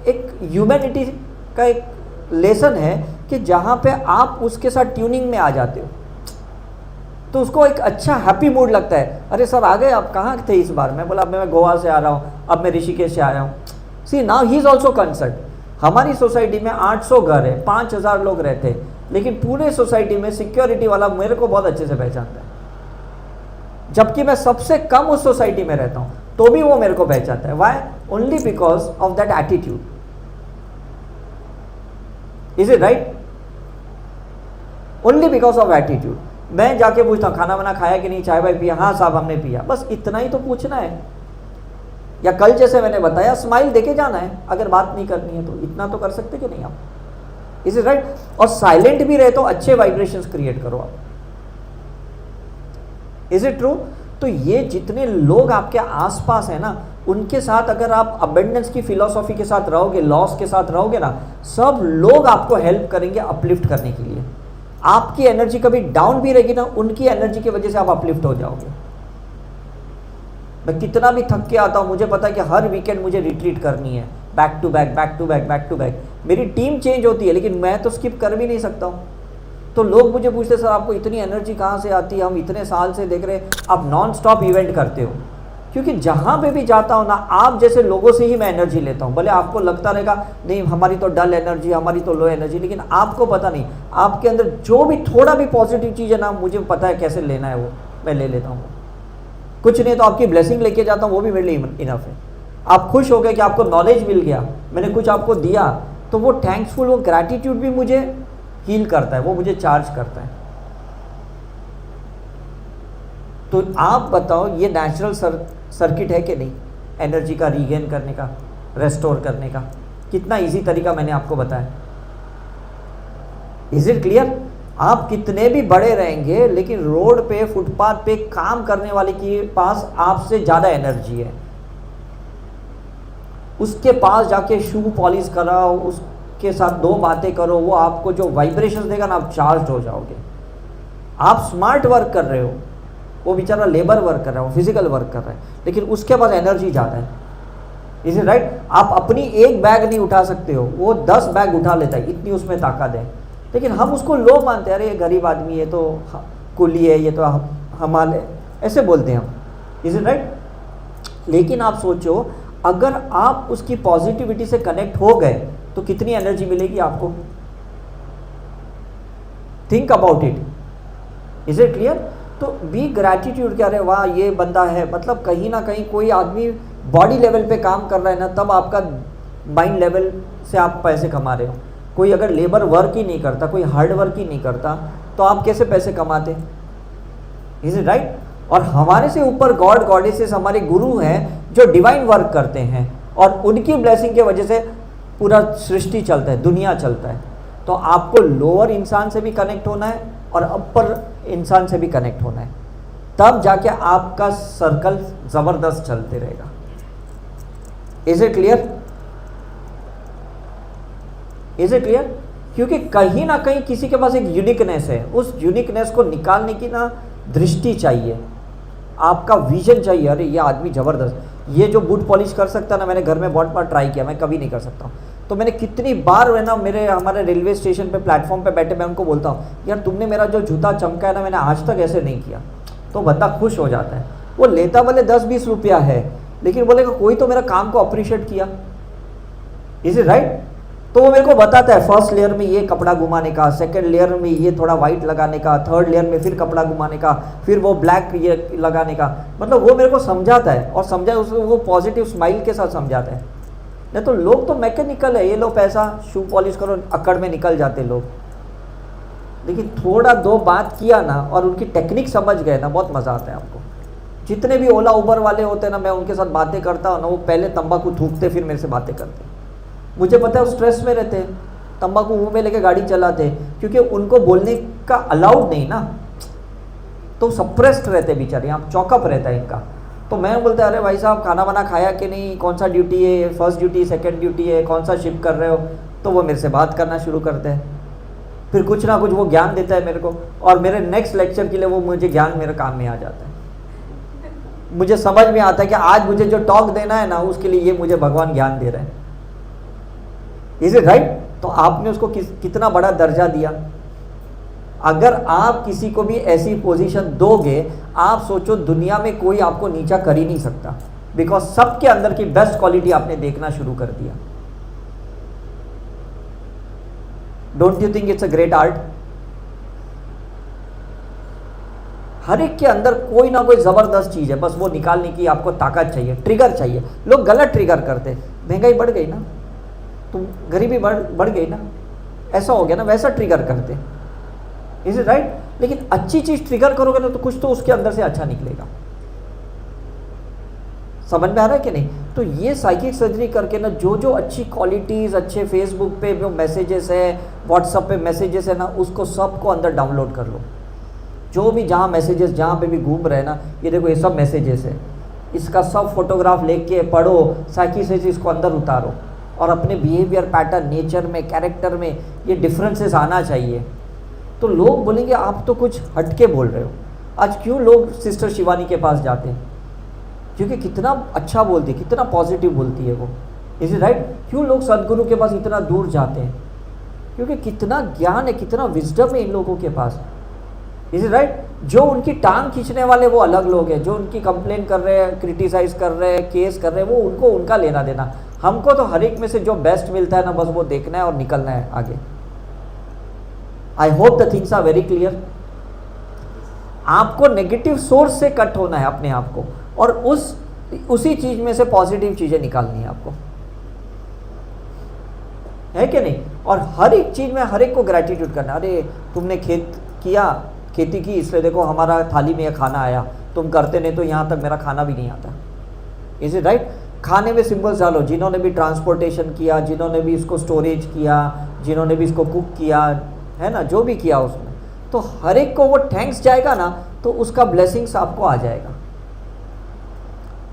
S1: एक ह्यूमैनिटी का एक लेसन है कि जहाँ पे आप उसके साथ ट्यूनिंग में आ जाते हो, तो उसको एक अच्छा हैप्पी मूड लगता है। अरे सर आ गए आप, कहाँ थे इस बार? मैं बोला मैं गोवा से आ रहा हूँ, अब मैं ऋषिकेश से आया हूँ। See now he is also concern. हमारी सोसाइटी में 800 घर है, 5000 लोग रहते हैं, लेकिन पूरे सोसाइटी में सिक्योरिटी वाला मेरे को बहुत अच्छे से पहचानता है, जबकि मैं सबसे कम उस सोसाइटी में रहता हूँ, तो भी वो मेरे को पहचानता है। Why? Only because of that attitude. Is it right? Only because of attitude. मैं जाके पूछता हूँ खाना वाना खाया कि नहीं, चाय वाय पिया? हाँ साहब हमने पिया। बस इतना ही तो पूछना है। या कल जैसे मैंने बताया, स्माइल देके जाना है। अगर बात नहीं करनी है तो इतना तो कर सकते कि नहीं आप? Is it right? और साइलेंट भी रहे तो अच्छे वाइब्रेशंस क्रिएट करो आप। Is it true? तो ये जितने लोग आपके आसपास हैं ना, उनके साथ अगर आप अबेंडेंस की फिलॉसफी के साथ रहोगे, लॉस के साथ रहोगे ना, सब लोग आपको हेल्प करेंगे अपलिफ्ट करने के लिए। आपकी एनर्जी कभी डाउन भी रहेगी ना, उनकी एनर्जी की वजह से आप अपलिफ्ट हो जाओगे। मैं कितना भी थक के आता हूँ, मुझे पता है कि हर वीकेंड मुझे रिट्रीट करनी है, back to back back to back back to back. मेरी टीम चेंज होती है लेकिन मैं तो स्किप कर भी नहीं सकता हूँ। तो लोग मुझे पूछते सर आपको इतनी एनर्जी कहाँ से आती है, हम इतने साल से देख रहे हैं आप नॉन स्टॉप इवेंट करते हो। क्योंकि जहाँ पे भी जाता हूँ ना, आप जैसे लोगों से ही मैं एनर्जी लेता हूँ। भले आपको लगता रहेगा नहीं हमारी तो डल एनर्जी, हमारी तो लो एनर्जी, लेकिन आपको पता नहीं आपके अंदर जो भी थोड़ा भी पॉजिटिव चीज़ है ना, मुझे पता है कैसे लेना है, वो मैं ले लेता हूँ। कुछ नहीं तो आपकी ब्लेसिंग लेके जाता हूँ, वो भी मेरे लिए इनफ है। आप खुश हो गए कि आपको नॉलेज मिल गया, मैंने कुछ आपको दिया, तो वो थैंक्सफुल, वो ग्रैटिट्यूड भी मुझे हील करता है, वो मुझे चार्ज करता है। तो आप बताओ ये नेचुरल सर्किट है कि नहीं, एनर्जी का रीगेन करने का, रेस्टोर करने का? कितना इजी तरीका मैंने आपको बताया। Is it clear? आप कितने भी बड़े रहेंगे लेकिन रोड पे, फुटपाथ पे काम करने वाले के पास आपसे ज़्यादा एनर्जी है। उसके पास जाके शू पॉलिश कराओ, उसके साथ 2 बातें करो, वो आपको जो वाइब्रेशंस देगा ना, आप चार्ज हो जाओगे। आप स्मार्ट वर्क कर रहे हो, वो बेचारा लेबर वर्क कर रहा है, वो फिजिकल वर्क कर रहा है, लेकिन उसके पास एनर्जी ज़्यादा है। Is it right? आप अपनी एक बैग नहीं उठा सकते हो, वो 10 बैग उठा लेता है, इतनी उसमें ताकत है। लेकिन हम उसको लो मानते हैं, अरे ये गरीब आदमी, ये तो कुली है, ये तो हमारे, ऐसे बोलते हैं हम। Is it right? लेकिन आप सोचो, अगर आप उसकी पॉजिटिविटी से कनेक्ट हो गए तो कितनी एनर्जी मिलेगी आपको। Think about it. Is it clear? तो बी ग्रैटिट्यूड, क्या रहे वाह ये बंदा है, मतलब कहीं ना कहीं कोई आदमी बॉडी लेवल पे काम कर रहा है ना, तब आपका माइंड लेवल से आप पैसे कमा रहे हो। कोई अगर लेबर वर्क ही नहीं करता, कोई हार्ड वर्क ही नहीं करता, तो आप कैसे पैसे कमाते? Is it right? और हमारे से ऊपर गॉड गॉडेसेस हमारे गुरु हैं जो डिवाइन वर्क करते हैं, और उनकी ब्लेसिंग की वजह से पूरा सृष्टि चलता है, दुनिया चलता है। तो आपको लोअर इंसान से भी कनेक्ट होना है और अपर इंसान से भी कनेक्ट होना है, तब जाके आपका सर्कल ज़बरदस्त चलते रहेगा। Is it clear? Is it clear? क्योंकि कहीं ना कहीं किसी के पास एक यूनिकनेस है, उस यूनिकनेस को निकालने की ना दृष्टि चाहिए, आपका विजन चाहिए। अरे ये आदमी ज़बरदस्त, ये जो बूट पॉलिश कर सकता है ना, मैंने घर में बहुत बार ट्राई किया, मैं कभी नहीं कर सकता हूँ। तो मैंने कितनी बार है ना, हमारे रेलवे स्टेशन पे प्लेटफॉर्म पे बैठे मैं उनको बोलता हूँ, यार तुमने मेरा जो जूता चमका है ना, मैंने आज तक ऐसे नहीं किया। तो बंदा खुश हो जाता है। वो लेता भले 10-20 रुपया है, लेकिन बोलेगा कोई तो मेरा काम को अप्रिशिएट किया। Is it right? तो वो मेरे को बताता है फर्स्ट लेयर में ये कपड़ा घुमाने का, सेकंड लेयर में ये थोड़ा वाइट लगाने का, थर्ड लेयर में फिर कपड़ा घुमाने का, फिर वो ब्लैक ये लगाने का। मतलब वो मेरे को समझाता है, और समझा उसको वो पॉजिटिव स्माइल के साथ समझाता है। नहीं तो लोग तो मैकेनिकल है, ये लो पैसा, शू पॉलिश करो, अकड़ में निकल जाते लोग। लेकिन थोड़ा 2 बात किया ना और उनकी टेक्निक समझ गए ना, बहुत मज़ा आता है आपको। जितने भी ओला उबर वाले होते हैं ना, मैं उनके साथ बातें करता हूँ ना, वो पहले तंबाकू थूकते फिर मेरे से बातें करते। मुझे पता है वो स्ट्रेस में रहते हैं, तंबाकू मुंह में लेके गाड़ी चलाते हैं, क्योंकि उनको बोलने का अलाउड नहीं ना, तो सप्रेस्ड रहते बेचारे, यहाँ चौकअप रहता है इनका। तो मैं बोलता अरे भाई साहब खाना वाना खाया कि नहीं, कौन सा ड्यूटी है, फर्स्ट ड्यूटी सेकंड ड्यूटी है, कौन सा शिफ्ट कर रहे हो। तो वो मेरे से बात करना शुरू करते हैं, फिर कुछ ना कुछ वो ज्ञान देता है मेरे को, और मेरे नेक्स्ट लेक्चर के लिए वो मुझे ज्ञान मेरे काम में आ जाता है। मुझे समझ में आता है कि आज मुझे जो टॉक देना है ना, उसके लिए ये मुझे भगवान ज्ञान दे रहे हैं। Is it right? तो आपने उसको कितना बड़ा दर्जा दिया। अगर आप किसी को भी ऐसी पोजीशन दोगे, आप सोचो दुनिया में कोई आपको नीचा कर ही नहीं सकता, बिकॉज सबके अंदर की बेस्ट क्वालिटी आपने देखना शुरू कर दिया। Don't you think it's a great art? हर एक के अंदर कोई ना कोई जबरदस्त चीज है, बस वो निकालने की आपको ताकत चाहिए, ट्रिगर चाहिए। लोग गलत ट्रिगर करते, महंगाई बढ़ गई ना, तो गरीबी बढ़ गई ना, ऐसा हो गया ना, वैसा ट्रिगर करते। Is it right? लेकिन अच्छी चीज ट्रिगर करोगे ना, तो कुछ तो उसके अंदर से अच्छा निकलेगा। समझ में आ रहा है कि नहीं? तो ये साइकिक सर्जरी करके ना, जो जो अच्छी क्वालिटीज, अच्छे फेसबुक पे जो मैसेजेस है, व्हाट्सएप पे मैसेजेस है ना, उसको सबको अंदर डाउनलोड कर लो। जो भी जहाँ मैसेजेस जहाँ पे भी घूम रहे हैं ना, ये देखो ये सब मैसेजेस है, इसका सब फोटोग्राफ लेके पढ़ो, साइकी से इसको अंदर उतारो और अपने बिहेवियर पैटर्न, नेचर में, कैरेक्टर में ये डिफरेंसेस आना चाहिए। तो लोग बोलेंगे आप तो कुछ हटके बोल रहे हो। आज क्यों लोग सिस्टर शिवानी के पास जाते हैं? क्योंकि कितना अच्छा बोलती है, कितना पॉजिटिव बोलती है वो, इज इट राइट? क्यों लोग सदगुरु के पास इतना दूर जाते हैं? क्योंकि कितना ज्ञान है, कितना विजडम है इन लोगों के पास, इज इट राइट? जो उनकी टांग खींचने वाले वो अलग लोग हैं, जो उनकी कंप्लेन कर रहे हैं, क्रिटिसाइज कर रहे हैं, केस कर रहे हैं, वो उनको उनका लेना देना। हमको तो हर एक में से जो बेस्ट मिलता है ना, बस वो देखना है और निकलना है आगे। I hope the things are very clear. आपको नेगेटिव सोर्स से कट होना है अपने आप को, और उसी चीज में से पॉजिटिव चीजें निकालनी है आपको, है कि नहीं? और हर एक चीज में हर एक को ग्रेटिट्यूड करना। अरे तुमने खेती की, इसलिए देखो हमारा थाली में यह खाना आया, तुम करते नहीं तो यहाँ तक मेरा खाना भी नहीं आता, इज इट राइट? खाने में सिंबल्स डालो, जिन्होंने भी ट्रांसपोर्टेशन किया, जिन्होंने भी इसको स्टोरेज किया, जिन्होंने भी इसको कुक किया, है ना, जो भी किया उसमें, तो हर एक को वो थैंक्स जाएगा ना, तो उसका ब्लेसिंग्स आपको आ जाएगा।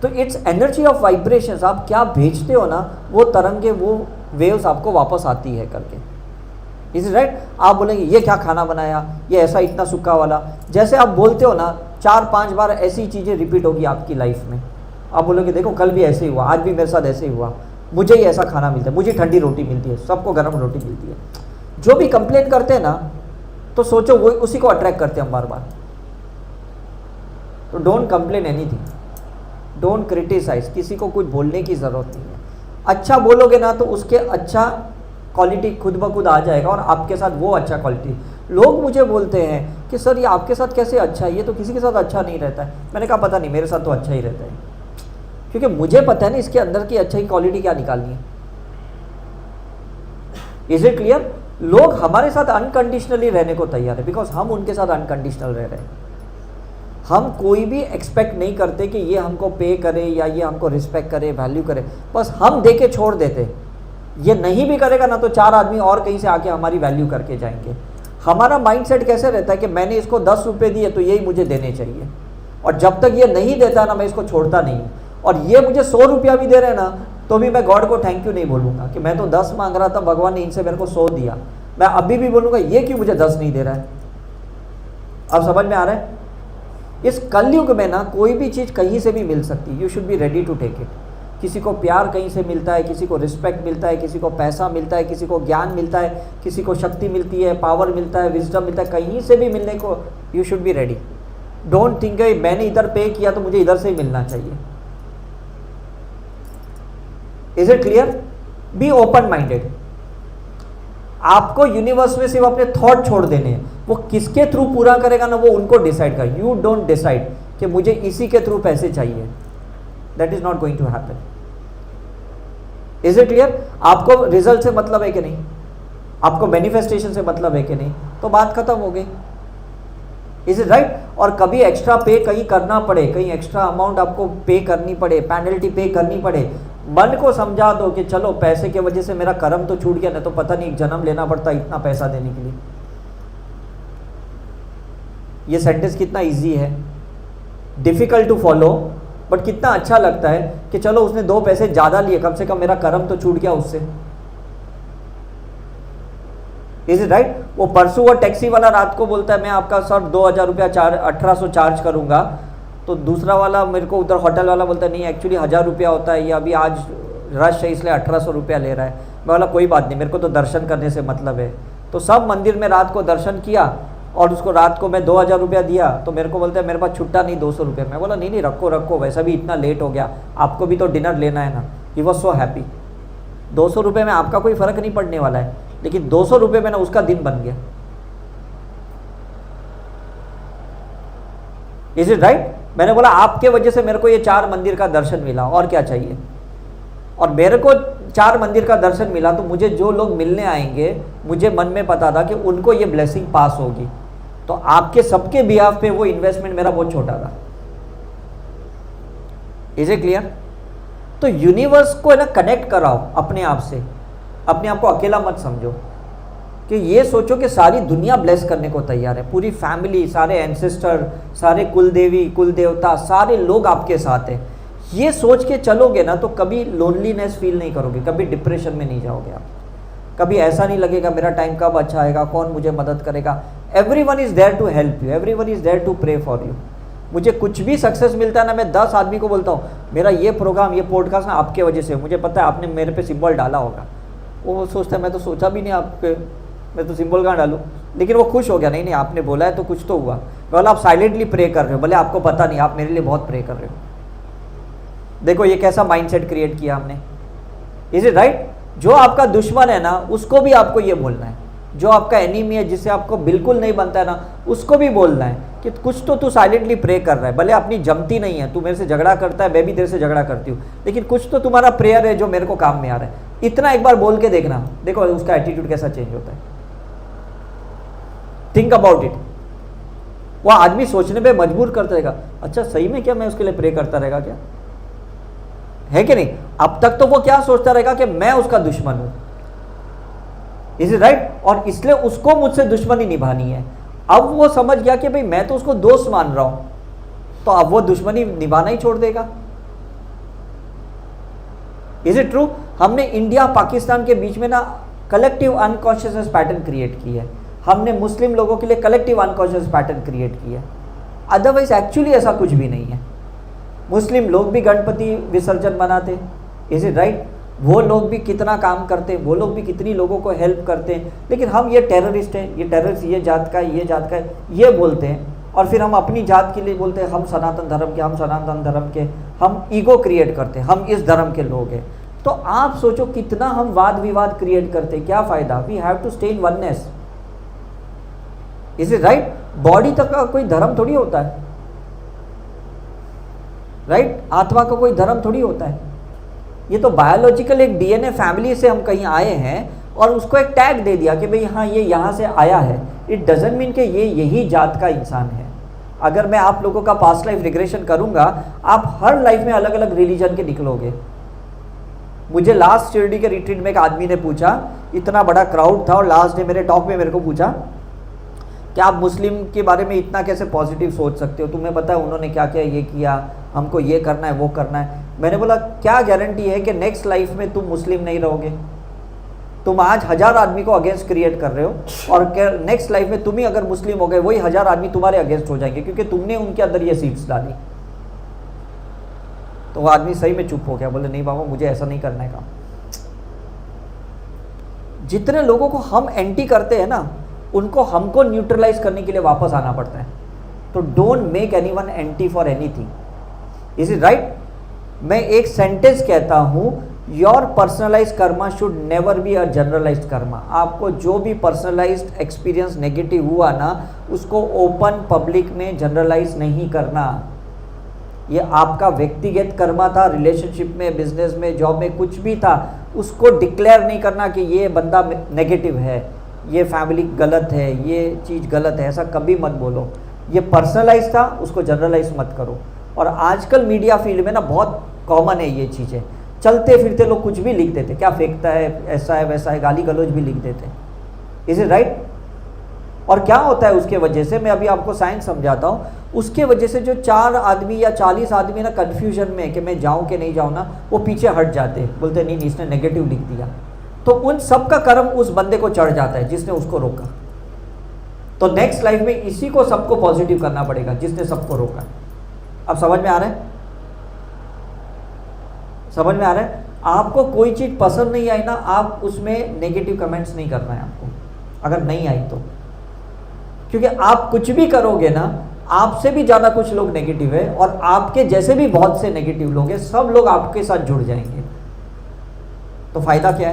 S1: तो इट्स एनर्जी ऑफ वाइब्रेशंस, आप क्या भेजते हो ना, वो तरंगे, वो वेव्स आपको वापस आती है करके, इज इट राइट? आप बोलेंगे ये क्या खाना बनाया, ये ऐसा इतना सूखा वाला, जैसे आप बोलते हो ना 4-5 बार ऐसी चीज़ें रिपीट होगी आपकी लाइफ में। आप बोलोगे देखो कल भी ऐसे ही हुआ, आज भी मेरे साथ ऐसे ही हुआ, मुझे ही ऐसा खाना मिलता है, मुझे ठंडी रोटी मिलती है, सबको गर्म रोटी मिलती है। जो भी कंप्लेन करते हैं ना, तो सोचो वो उसी को अट्रैक्ट करते हैं हम बार बार। तो don't complain anything, don't criticise, किसी को कुछ बोलने की ज़रूरत नहीं है। अच्छा बोलोगे ना तो उसके अच्छा क्वालिटी खुद ब खुद आ जाएगा, और आपके साथ वो अच्छा क्वालिटी। लोग मुझे बोलते हैं कि सर ये आपके साथ कैसे अच्छा है, ये तो किसी के साथ अच्छा नहीं रहता है। मैंने कहा पता नहीं, मेरे साथ तो अच्छा ही रहता है, क्योंकि मुझे पता है ना इसके अंदर की अच्छा ही क्वालिटी क्या निकालनी है। Is it clear? लोग हमारे साथ अनकंडीशनली रहने को तैयार है, बिकॉज हम उनके साथ अनकंडीशनल रह रहे हैं। हम कोई भी एक्सपेक्ट नहीं करते कि ये हमको पे करे या ये हमको रिस्पेक्ट करे, वैल्यू करे, बस हम दे के छोड़ देते। ये नहीं भी करेगा ना तो 4 आदमी और कहीं से आके हमारी वैल्यू करके जाएंगे। हमारा माइंडसेट कैसे रहता है कि मैंने इसको 10 रुपये दिए तो यही मुझे देने चाहिए, और जब तक ये नहीं देता ना मैं इसको छोड़ता नहीं हूँ। और ये मुझे 100 रुपया भी दे रहे हैं ना, तो भी मैं गॉड को थैंक यू नहीं बोलूँगा कि मैं तो 10 मांग रहा था, भगवान ने इनसे मेरे को 100 दिया। मैं अभी भी बोलूँगा ये क्यों मुझे 10 नहीं दे रहा है। अब समझ में आ रहा है? इस कलयुग में ना कोई भी चीज़ कहीं से भी मिल सकती है, you should be ready to take it. किसी को प्यार कहीं से मिलता है, किसी को रिस्पेक्ट मिलता है, किसी को पैसा मिलता है, किसी को ज्ञान मिलता है, किसी को शक्ति मिलती है, पावर मिलता है, विजडम मिलता है, कहीं से भी मिलने को you should be ready. Don't think मैंने इधर पे किया तो मुझे इधर से ही मिलना चाहिए। Is it clear? Be open minded. आपको यूनिवर्स में सिर्फ अपने थॉट छोड़ देने हैं, वो किसके थ्रू पूरा करेगा ना वो उनको डिसाइड कर। यू डोंट डिसाइड कि मुझे इसी के थ्रू पैसे चाहिए, that is not going to happen. Is it clear? आपको रिजल्ट से मतलब है कि नहीं, आपको मैनिफेस्टेशन से मतलब है कि नहीं, तो बात खत्म हो गई। Is it right? और कभी एक्स्ट्रा पे कहीं करना पड़े, कहीं एक्स्ट्रा अमाउंट आपको पे करनी पड़े, पेनल्टी पे करनी पड़े, मन को समझा दो कि चलो पैसे की वजह से मेरा कर्म तो छूट गया, नहीं तो पता नहीं जन्म लेना पड़ता इतना पैसा देने के लिए। ये सेंटेंस कितना इजी है, डिफिकल्ट टू फॉलो, बट कितना अच्छा लगता है कि चलो उसने 2 पैसे ज़्यादा लिए, कम से कम मेरा कर्म तो छूट गया उससे। Is it right? वो परसों वो टैक्सी वाला रात को बोलता है मैं आपका सर 2000 रुपया 1800 चार्ज करूंगा, तो दूसरा वाला मेरे को उधर होटल वाला बोलता है नहीं एक्चुअली 1000 रुपया होता है, ये अभी आज रश है इसलिए 1800 रुपया ले रहा है। मैं बोला कोई बात नहीं, मेरे को तो दर्शन करने से मतलब है। तो सब मंदिर में रात को दर्शन किया और उसको रात को मैं 2000 रुपया दिया, तो मेरे को बोलता है मेरे पास छुट्टा नहीं 200 रुपये। मैं बोला नहीं नहीं रखो रखो, वैसा भी इतना लेट हो गया, आपको भी तो डिनर लेना है ना। He was so happy. 200 रुपये में आपका कोई फ़र्क नहीं पड़ने वाला है, लेकिन 200 रुपये में ना उसका दिन बन गया। Is it right? मैंने बोला आपके वजह से मेरे को ये 4 मंदिर का दर्शन मिला, और क्या चाहिए। और मेरे को 4 मंदिर का दर्शन मिला तो मुझे जो लोग मिलने आएंगे, मुझे मन में पता था कि उनको ये ब्लेसिंग पास होगी, तो आपके सबके बिहाफ पे वो इन्वेस्टमेंट मेरा बहुत छोटा था। Is it clear? तो यूनिवर्स को है ना कनेक्ट कराओ अपने आप से, अपने आप को अकेला मत समझो। कि ये सोचो कि सारी दुनिया ब्लेस करने को तैयार है, पूरी फैमिली, सारे एंसेस्टर, सारे कुल देवी कुल देवता, सारे लोग आपके साथ हैं। ये सोच के चलोगे ना तो कभी लोनलीनेस फील नहीं करोगे, कभी डिप्रेशन में नहीं जाओगे आप, कभी ऐसा नहीं लगेगा मेरा टाइम कब अच्छा आएगा, कौन मुझे मदद करेगा। Everyone is there to help you, everyone is there to pray for you. मुझे कुछ भी सक्सेस मिलता है ना, मैं 10 आदमी को बोलता हूँ मेरा ये प्रोग्राम, ये पॉडकास्ट ना आपके वजह से, मुझे पता है आपने मेरे पे सिंबल डाला होगा। वो सोचता है मैं तो सोचा भी नहीं आपके, मैं तो सिंबल कहाँ डालूँ, लेकिन वो खुश हो गया, नहीं नहीं आपने बोला है तो कुछ तो हुआ। बोला आप साइलेंटली प्रे कर रहे हो, भले आपको पता नहीं, आप मेरे लिए बहुत प्रे कर रहे हो। देखो ये कैसा माइंडसेट क्रिएट किया हमने, इज इट राइट? जो आपका दुश्मन है ना उसको भी आपको ये बोलना है, जो आपका एनिमी है जिससे आपको बिल्कुल नहीं बनता है ना उसको भी बोलना है कि कुछ तो तू साइलेंटली प्रे कर रहा है, भले अपनी जमती नहीं है, तू मेरे से झगड़ा करता है, मैं भी तेरे से झगड़ा करती हूँ, लेकिन कुछ तो तुम्हारा प्रेयर है जो मेरे को काम में आ रहा है। इतना एक बार बोल के देखना, देखो उसका एटीट्यूड कैसा चेंज होता है। Think about it. वो आदमी सोचने पे मजबूर करता रहेगा, अच्छा सही में क्या मैं उसके लिए प्रे करता रहेगा क्या, है कि नहीं? अब तक तो वो क्या सोचता रहेगा कि मैं उसका दुश्मन हूं, इज इट राइट? और इसलिए उसको मुझसे दुश्मनी निभानी है। अब वो समझ गया कि भाई मैं तो उसको दोस्त मान रहा हूं, तो अब वो दुश्मनी निभाना ही छोड़ देगा। Is it true? हमने इंडिया पाकिस्तान के बीच में ना कलेक्टिव अनकॉन्शियसनेस पैटर्न क्रिएट की है, हमने मुस्लिम लोगों के लिए कलेक्टिव अनकॉन्शियस पैटर्न क्रिएट की है। अदरवाइज एक्चुअली ऐसा कुछ भी नहीं है। मुस्लिम लोग भी गणपति विसर्जन मनाते, इज इट राइट? वो लोग भी कितना काम करते, वो लोग भी कितनी लोगों को हेल्प करते हैं, लेकिन हम ये टेररिस्ट हैं, ये टेररिस्ट, ये जात का है, ये जात का है, ये बोलते हैं। और फिर हम अपनी जात के लिए बोलते हैं हम सनातन धर्म के, हम सनातन धर्म के, हम ईगो क्रिएट करते हैं, हम इस धर्म के लोग हैं। तो आप सोचो कितना हम वाद विवाद क्रिएट करते हैं, क्या फ़ायदा? We have to stay in oneness, is it right? Body तक का कोई धर्म थोड़ी होता है, राइट? आत्मा का कोई धर्म थोड़ी होता है। ये तो बायोलॉजिकल एक डीएनए फैमिली से हम कहीं आए हैं और उसको एक टैग दे दिया कि भाई हाँ ये यहाँ से आया है। इट डजंट मीन कि ये यही जात का इंसान है। अगर मैं आप लोगों का पास्ट लाइफ रिग्रेशन करूँगा, आप हर लाइफ में अलग अलग रिलीजन के निकलोगे। मुझे लास्ट शिरडी के रिट्रीट में एक आदमी ने पूछा, इतना बड़ा क्राउड था और लास्ट डे मेरे टॉक में मेरे को पूछा कि आप मुस्लिम के बारे में इतना कैसे पॉजिटिव सोच सकते हो, तुम्हें पता है उन्होंने क्या क्या ये किया, हमको ये करना है वो करना है। मैंने बोला क्या गारंटी है कि नेक्स्ट लाइफ में तुम मुस्लिम नहीं रहोगे? तुम आज 1000 आदमी को अगेंस्ट क्रिएट कर रहे हो और नेक्स्ट लाइफ में तुम ही अगर मुस्लिम हो गए, वही 1000 आदमी तुम्हारे अगेंस्ट हो जाएंगे क्योंकि तुमने उनके अंदर ये सीड्स डाली। तो वो आदमी सही में चुप हो गया, बोले नहीं बाबा मुझे ऐसा नहीं करना है काम। जितने लोगों को हम एंटी करते हैं ना, उनको हमको न्यूट्रलाइज करने के लिए वापस आना पड़ता है। तो don't make anyone anti for anything, is it right? मैं एक सेंटेंस कहता हूं, your personalise karma should never be a generalised karma. आपको जो भी पर्सनलाइज्ड एक्सपीरियंस नेगेटिव हुआ ना, उसको ओपन पब्लिक में जनरलाइज नहीं करना। ये आपका व्यक्तिगत कर्मा था, रिलेशनशिप में, बिजनेस में, जॉब में, कुछ भी था, उसको डिक्लेयर नहीं करना कि ये बंदा नेगेटिव है, ये फैमिली गलत है, ये चीज़ गलत है, ऐसा कभी मत बोलो। ये पर्सनलाइज था, उसको जनरलाइज मत करो। और आजकल मीडिया फील्ड में ना बहुत कॉमन है ये चीज़ें, चलते फिरते लोग कुछ भी लिख देते, क्या फेंकता है, ऐसा है वैसा है, गाली गलौज भी लिख देते। Is it right? और क्या होता है उसके वजह से, मैं अभी आपको साइंस समझाता हूँ। उसके वजह से जो 4 आदमी या 40 आदमी ना कन्फ्यूजन में कि मैं जाऊँ कि नहीं जाऊँ ना, वो पीछे हट जाते हैं, बोलते नहीं इसने नेगेटिव लिख दिया। तो उन सब का कर्म उस बंदे को चढ़ जाता है जिसने उसको रोका। तो नेक्स्ट लाइफ में इसी को सबको पॉजिटिव करना पड़ेगा जिसने सबको रोका। अब समझ में आ रहा है? समझ में आ रहा है? आपको कोई चीज़ पसंद नहीं आई ना, आप उसमें नेगेटिव कमेंट्स नहीं करना है आपको, अगर नहीं आई तो। क्योंकि आप कुछ भी करोगे ना, आपसे भी ज़्यादा कुछ लोग नेगेटिव है और आपके जैसे भी बहुत से नेगेटिव लोग हैं, सब लोग आपके साथ जुड़ जाएंगे। तो फायदा क्या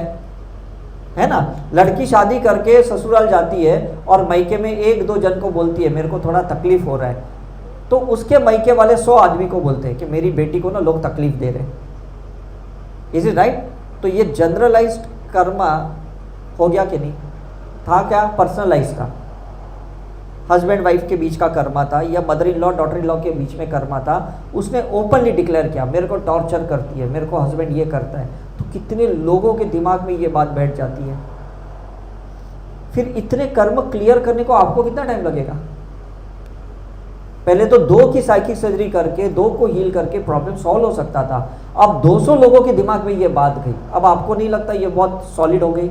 S1: है ना? लड़की शादी करके ससुराल जाती है और मायके में 1-2 जन को बोलती है मेरे को थोड़ा तकलीफ हो रहा है, तो उसके मायके वाले 100 आदमी को बोलते हैं कि मेरी बेटी को ना लोग तकलीफ दे रहे हैं। Is it right? तो ये जनरलाइज्ड कर्मा हो गया कि नहीं? था क्या? पर्सनलाइज था। हस्बैंड वाइफ के बीच का कर्मा था, या mother in law daughter in law के बीच में कर्मा था। उसने ओपनली डिक्लेयर किया मेरे को टॉर्चर करती है, मेरे को हस्बैंड ये करता है। तो कितने लोगों के दिमाग में ये बात बैठ जाती है। फिर इतने कर्म क्लियर करने को आपको कितना टाइम लगेगा? पहले तो 2 की साइकिक सर्जरी करके 2 को हील करके प्रॉब्लम सॉल्व हो सकता था, अब 200 लोगों के दिमाग में ये बात गई। अब आपको नहीं लगता ये बहुत सॉलिड हो गई?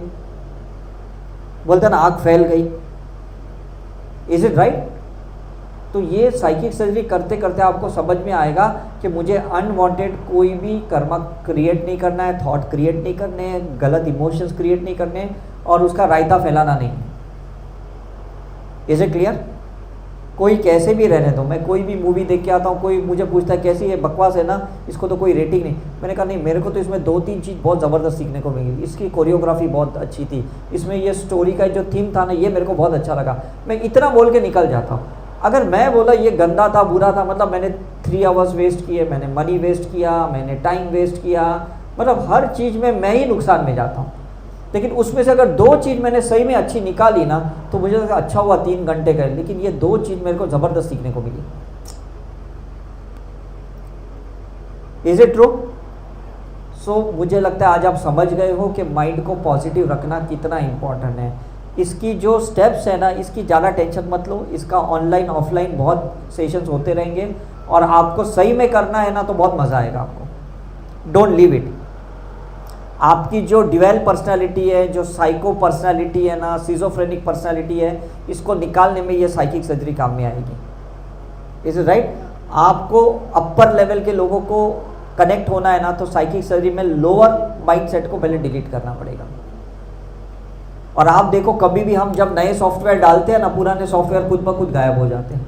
S1: बोलते ना आग फैल गई। Is it right? तो ये साइकिक सर्जरी करते करते आपको समझ में आएगा कि मुझे अनवांटेड कोई भी कर्म क्रिएट नहीं करना है, थॉट क्रिएट नहीं करने हैं, गलत इमोशंस क्रिएट नहीं करने हैं, और उसका रायता फैलाना नहीं। Is it clear? कोई कैसे भी रहने दो, मैं कोई भी मूवी देख के आता हूँ, कोई मुझे पूछता है कैसी है, बकवास है ना, इसको तो कोई रेटिंग नहीं। मैंने कहा नहीं, मेरे को तो इसमें 2-3 चीज़ बहुत ज़बरदस्त सीखने को मिली। इसकी कोरियोग्राफी बहुत अच्छी थी, इसमें ये स्टोरी का जो थीम था ना, ये मेरे को बहुत अच्छा लगा। मैं इतना बोल के निकल जाता हूँ। अगर मैं बोला ये गंदा था, बुरा था, मतलब मैंने 3 आवर्स वेस्ट किए, मैंने मनी वेस्ट किया, मैंने टाइम वेस्ट किया, मतलब हर चीज़ में मैं ही नुकसान में जाता हूँ। लेकिन उसमें से अगर 2 चीज़ मैंने सही में अच्छी निकाली ना, तो मुझे लगा अच्छा हुआ 3 घंटे गए, लेकिन ये 2 चीज़ मेरे को ज़बरदस्त सीखने को मिली। Is it true? सो मुझे लगता है आज आप समझ गए हो कि माइंड को पॉजिटिव रखना कितना इम्पोर्टेंट है। इसकी जो स्टेप्स है ना, इसकी ज़्यादा टेंशन मत लो। इसका ऑनलाइन ऑफलाइन बहुत सेशंस होते रहेंगे, और आपको सही में करना है ना तो बहुत मज़ा आएगा आपको। Don't leave it. आपकी जो ड्यूअल पर्सनालिटी है, जो साइको पर्सनालिटी है ना, सिजोफ्रेनिक पर्सनालिटी है, इसको निकालने में ये साइकिक सर्जरी काम में आएगी। Is it right? आपको अपर लेवल के लोगों को कनेक्ट होना है ना, तो साइकिक सर्जरी में लोअर माइंडसेट को पहले डिलीट करना पड़ेगा। और आप देखो, कभी भी हम जब नए सॉफ्टवेयर डालते हैं ना, पुराने सॉफ्टवेयर खुद ब खुद गायब हो जाते हैं।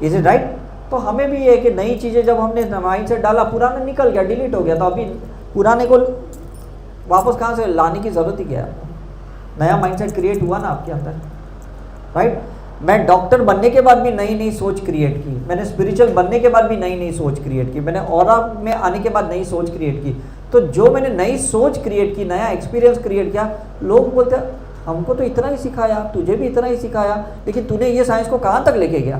S1: Is it right? तो हमें भी ये है कि नई चीज़ें जब हमने माइंडसेट डाला, पुराना निकल गया, डिलीट हो गया, तो अभी पुराने को वापस कहाँ से लाने की ज़रूरत ही क्या है? नया माइंडसेट क्रिएट हुआ ना आपके अंदर, राइट? मैं डॉक्टर बनने के बाद भी नई नई सोच क्रिएट की, मैंने स्पिरिचुअल बनने के बाद भी नई नई सोच क्रिएट की, मैंने ऑरा में आने के बाद नई सोच क्रिएट की। तो जो मैंने नई सोच क्रिएट की, नया एक्सपीरियंस क्रिएट किया, लोग बोलते हैं हमको तो इतना ही सिखाया, तुझे भी इतना ही सिखाया, लेकिन तूने ये साइंस को कहाँ तक लेके गया?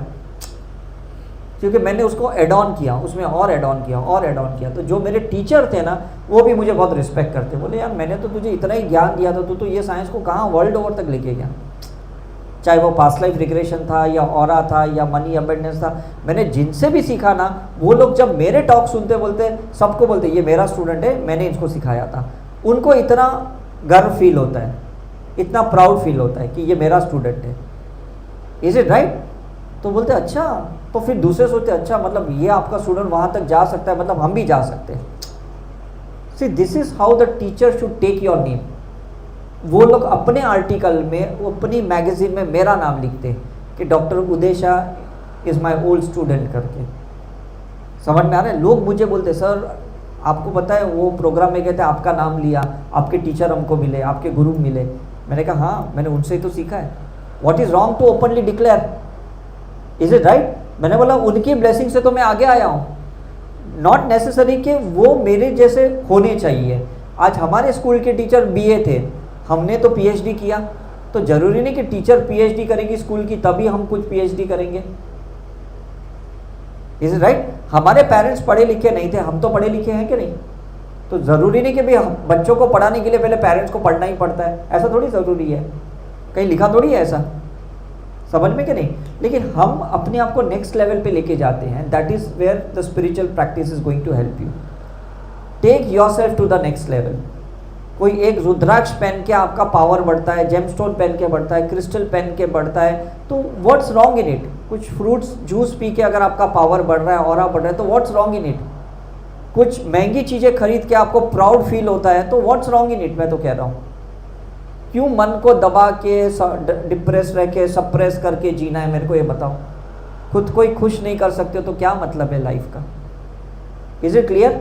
S1: क्योंकि मैंने उसको एड ऑन किया, उसमें और एड ऑन किया और एड ऑन किया। तो जो मेरे टीचर थे ना, वो भी मुझे बहुत रिस्पेक्ट करते, बोले यार मैंने तो तुझे इतना ही ज्ञान दिया था, तू तो ये साइंस को कहाँ वर्ल्ड ओवर तक लेके गया। चाहे वो पास्ट लाइफ रिग्रेशन था, या ऑरा था, या मनी अबेंडेंस था, मैंने जिनसे भी सीखा ना, वो लोग जब मेरे टॉक सुनते बोलते, सबको बोलते ये मेरा स्टूडेंट है, मैंने इसको सिखाया था। उनको इतना गर्व फील होता है, इतना प्राउड फील होता है कि ये मेरा स्टूडेंट है। Is it right? तो बोलते अच्छा, तो फिर दूसरे सोचते अच्छा मतलब ये आपका स्टूडेंट वहाँ तक जा सकता है, मतलब हम भी जा सकते हैं। See this is how the teacher should take your name. वो लोग अपने आर्टिकल में, अपनी मैगजीन में मेरा नाम लिखते हैं कि doctor Uday Shah is my old student करके। समझ में आ रहा है? लोग मुझे बोलते सर आपको पता है वो प्रोग्राम में गए थे, आपका नाम लिया, आपके टीचर हमको मिले, आपके गुरु मिले। मैंने कहा हाँ, मैंने उनसे ही तो सीखा है। What is wrong to openly declare? Is it right? मैंने बोला उनकी ब्लेसिंग से तो मैं आगे आया हूँ, नॉट नेसेसरी कि वो मेरे जैसे होने चाहिए। आज हमारे स्कूल के टीचर बीए थे, हमने तो पीएचडी किया, तो जरूरी नहीं कि टीचर पीएचडी करेगी स्कूल की तभी हम कुछ पीएचडी करेंगे। Is it right? हमारे पेरेंट्स पढ़े लिखे नहीं थे, हम तो पढ़े लिखे हैं कि नहीं? तो ज़रूरी नहीं कि भाई बच्चों को पढ़ाने के लिए पहले पेरेंट्स को पढ़ना ही पड़ता है, ऐसा थोड़ी ज़रूरी है, कहीं लिखा थोड़ी है ऐसा। समझ में कि नहीं? लेकिन हम अपने आप को नेक्स्ट लेवल पे लेके जाते हैं। That is where the spiritual practice is going to help you take yourself to the next level. कोई एक रुद्राक्ष पहन के आपका पावर बढ़ता है, जेमस्टोन पहन के बढ़ता है, क्रिस्टल पहन के बढ़ता है, तो व्हाट्स रॉन्ग इन इट? कुछ फ्रूट्स जूस पी के अगर आपका पावर बढ़ रहा है, ऑरा बढ़ रहा है, तो व्हाट्स रॉन्ग इन इट? कुछ महंगी चीज़ें खरीद के आपको प्राउड फील होता है, तो व्हाट्स रॉन्ग इन इट? मैं तो कह रहा हूँ, क्यों मन को दबा के, डिप्रेस रह के, सप्रेस करके जीना है? मेरे को ये बताओ। खुद को ही खुश नहीं कर सकते तो क्या मतलब है लाइफ का? Is it clear?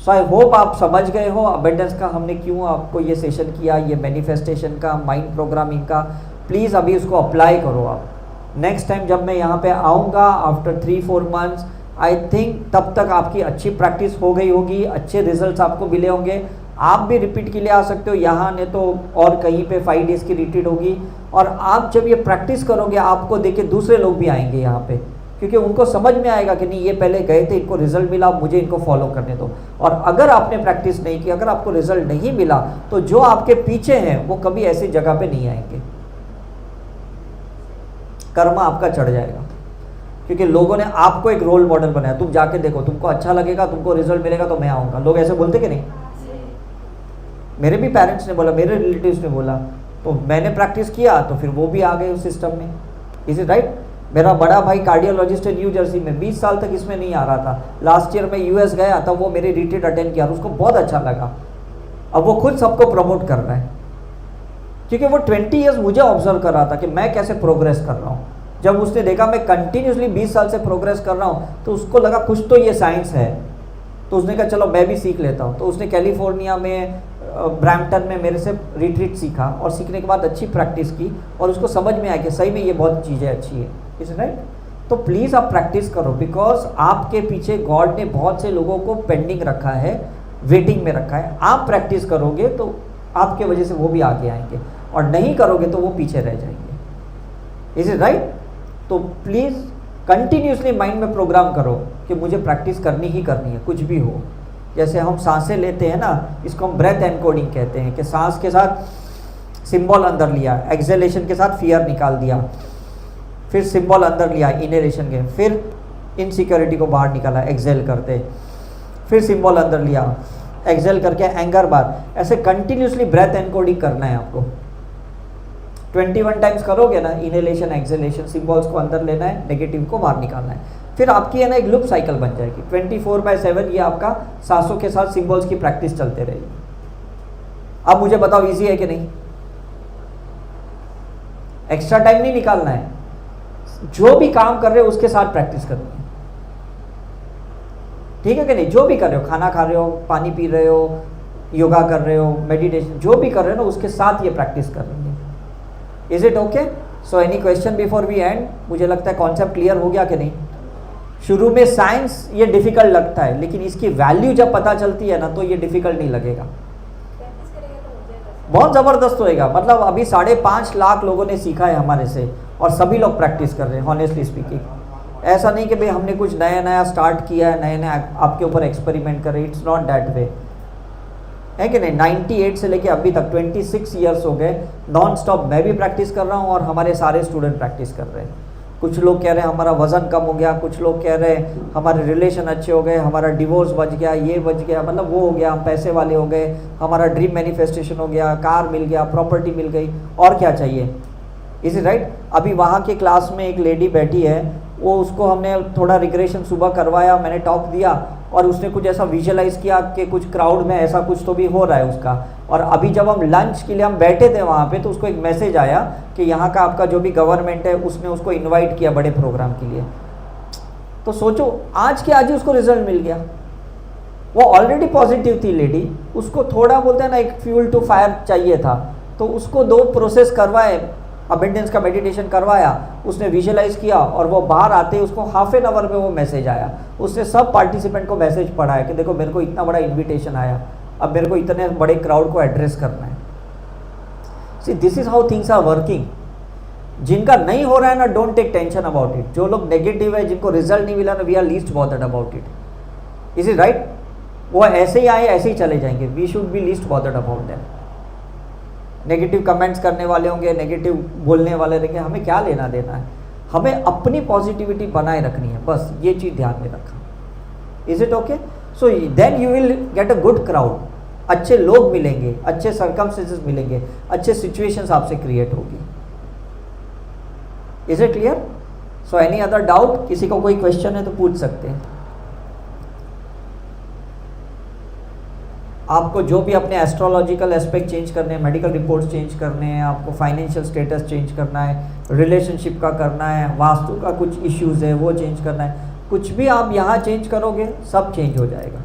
S1: So I hope आप समझ गए हो अबेंडेंस का हमने क्यों आपको ये सेशन किया, ये मैनिफेस्टेशन का, माइंड प्रोग्रामिंग का। प्लीज़ अभी उसको अप्लाई करो आप। नेक्स्ट टाइम जब मैं यहाँ पे आऊँगा आफ्टर 3-4 मंथ्स, आई थिंक तब तक आपकी अच्छी प्रैक्टिस हो गई होगी, अच्छे रिजल्ट्स आपको मिले होंगे। आप भी रिपीट के लिए आ सकते हो यहाँ, नहीं तो और कहीं पे 5 डेज़ की रिट्रीट होगी। और आप जब ये प्रैक्टिस करोगे, आपको देख के दूसरे लोग भी आएंगे यहाँ पे, क्योंकि उनको समझ में आएगा कि नहीं ये पहले गए थे, इनको रिजल्ट मिला, मुझे इनको फॉलो करने दो। और अगर आपने प्रैक्टिस नहीं की, अगर आपको रिजल्ट नहीं मिला, तो जो आपके पीछे हैं वो कभी ऐसी जगह पे नहीं आएंगे, कर्मा आपका चढ़ जाएगा। क्योंकि लोगों ने आपको एक रोल मॉडल बनाया, तुम जाके देखो, तुमको अच्छा लगेगा, तुमको रिजल्ट मिलेगा तो मैं आऊँगा। लोग ऐसे बोलते कि नहीं? मेरे भी पेरेंट्स ने बोला, मेरे रिलेटिव्स ने बोला, तो मैंने प्रैक्टिस किया तो फिर वो भी आ गए उस सिस्टम में। Is it right? मेरा बड़ा भाई कार्डियोलॉजिस्ट है न्यू जर्सी में, 20 साल तक इसमें नहीं आ रहा था। लास्ट ईयर में यूएस गया तब वो मेरे रिट्रीट अटेंड किया और उसको बहुत अच्छा लगा। अब वो खुद सबको प्रमोट कर रहा है, क्योंकि वो 20 ईयर्स मुझे ऑब्जर्व कर रहा था कि मैं कैसे प्रोग्रेस कर रहा हूँ। जब उसने देखा मैं कंटिन्यूसली 20 साल से प्रोग्रेस कर रहा हूँ, तो उसको लगा कुछ तो ये साइंस है, तो उसने कहा चलो मैं भी सीख लेता हूँ। तो उसने कैलिफोर्निया में ब्रैम्पटन में मेरे से रिट्रीट सीखा और सीखने के बाद अच्छी प्रैक्टिस की और उसको समझ में आया कि सही में ये बहुत चीज़ें अच्छी है। Is right? तो प्लीज़ आप प्रैक्टिस करो, बिकॉज आपके पीछे गॉड ने बहुत से लोगों को पेंडिंग रखा है, वेटिंग में रखा है। आप प्रैक्टिस करोगे तो आपके वजह से वो भी आगे आएंगे, और नहीं करोगे तो वो पीछे रह जाएंगे। Is it right? तो प्लीज़ कंटिन्यूसली माइंड में प्रोग्राम करो कि मुझे प्रैक्टिस करनी ही करनी है, कुछ भी हो। जैसे हम सांसें लेते हैं ना, इसको हम ब्रेथ एनकोडिंग कहते हैं, कि सांस के साथ सिंबल अंदर लिया, एक्सेलेशन के साथ फियर निकाल दिया, फिर सिंबल अंदर लिया इनहेलेशन के, फिर इनसिक्योरिटी को बाहर निकाला एक्सेल करते, फिर सिंबल अंदर लिया, एक्सेल करके एंगर बार। ऐसे कंटिन्यूसली ब्रेथ एनकोडिंग करना है आपको। 21 टाइम्स करोगे ना, इनहेलेशन एक्सेलेशन, सिंबल्स को अंदर लेना है, नेगेटिव को बाहर निकालना है, फिर आपकी है ना एक लूप साइकिल बन जाएगी। 24/7 ये आपका सांसों के साथ सिंबल्स की प्रैक्टिस चलते रहेगी। अब मुझे बताओ इजी है कि नहीं? एक्स्ट्रा टाइम नहीं निकालना है, जो भी काम कर रहे हो उसके साथ प्रैक्टिस करनी है, ठीक है कि नहीं? जो भी कर रहे हो, खाना खा रहे हो, पानी पी रहे हो, योगा कर रहे हो, मेडिटेशन, जो भी कर रहे हो ना उसके साथ ये प्रैक्टिस करनी है। Is it okay? So any question before we end? मुझे लगता है कॉन्सेप्ट क्लियर हो गया कि नहीं? शुरू में साइंस ये डिफिकल्ट लगता है, लेकिन इसकी वैल्यू जब पता चलती है ना तो ये डिफिकल्ट नहीं लगेगा, बहुत ज़बरदस्त होएगा। मतलब अभी 5.5 लाख लोगों ने सीखा है हमारे से, और सभी लोग प्रैक्टिस कर रहे हैं, हॉनेस्टली स्पीकिंग। ऐसा नहीं कि भाई हमने कुछ नया नया स्टार्ट किया है, नए नए आपके ऊपर एक्सपेरिमेंट कर रहे हैं, इट्स नॉट दैट वे, है कि नहीं? 98 से लेके अभी तक 26 ईयर्स हो गए, नॉन स्टॉप मैं भी प्रैक्टिस कर रहा हूँ और हमारे सारे स्टूडेंट प्रैक्टिस कर रहे हैं। कुछ लोग कह रहे हैं हमारा वज़न कम हो गया, कुछ लोग कह रहे हैं हमारे रिलेशन अच्छे हो गए, हमारा डिवोर्स बच गया, ये बच गया, मतलब वो हो गया, हम पैसे वाले हो गए, हमारा ड्रीम मैनिफेस्टेशन हो गया, कार मिल गया, प्रॉपर्टी मिल गई, और क्या चाहिए? Is it right? अभी वहाँ के क्लास में एक लेडी बैठी है, वो उसको हमने थोड़ा रिग्रेशन सुबह करवाया, मैंने टॉक दिया, और उसने कुछ ऐसा विजुअलाइज़ किया कि कुछ क्राउड में ऐसा कुछ तो भी हो रहा है उसका। और अभी जब हम लंच के लिए हम बैठे थे वहाँ पे, तो उसको एक मैसेज आया कि यहाँ का आपका जो भी गवर्नमेंट है उसने उसको इनवाइट किया बड़े प्रोग्राम के लिए। तो सोचो, आज के आज ही उसको रिजल्ट मिल गया। वो ऑलरेडी पॉजिटिव थी लेडी, उसको थोड़ा बोलते हैं ना एक फ्यूल टू फायर चाहिए था, तो उसको 2 प्रोसेस करवाए, अबेंडेंस का मेडिटेशन करवाया, उसने विजुअलाइज किया, और वो बाहर आते ही उसको हाफ एन आवर में वो मैसेज आया। उसने सब पार्टिसिपेंट को मैसेज पढ़ाया कि देखो मेरे को इतना बड़ा इनविटेशन आया, अब मेरे को इतने बड़े क्राउड को एड्रेस करना है। See this is how things are working. जिनका नहीं हो रहा है ना, don't take tension about it. जो लोग नेगेटिव है, जिनको रिजल्ट नहीं मिला ना, we are least bothered about it. Is it right? वो ऐसे ही आए ऐसे ही चले जाएंगे, we should be least bothered about that. Negative comments करने वाले होंगे, नेगेटिव बोलने वाले रहेंगे, हमें क्या लेना देना है? हमें अपनी पॉजिटिविटी बनाए रखनी है, बस ये चीज़ ध्यान में रखा। Is it okay? So then you will get a good crowd, अच्छे लोग मिलेंगे, अच्छे सर्कमस्टेंसेस मिलेंगे, अच्छे सिचुएशंस आपसे क्रिएट होगी। Is it clear? So any other doubt? किसी को कोई क्वेश्चन है तो पूछ सकते हैं। आपको जो भी अपने एस्ट्रोलॉजिकल एस्पेक्ट चेंज करने हैं, मेडिकल रिपोर्ट्स चेंज करने हैं, आपको फाइनेंशियल स्टेटस चेंज करना है, रिलेशनशिप का करना है, वास्तु का कुछ इश्यूज़ है वो चेंज करना है, कुछ भी आप यहाँ चेंज करोगे सब चेंज हो जाएगा।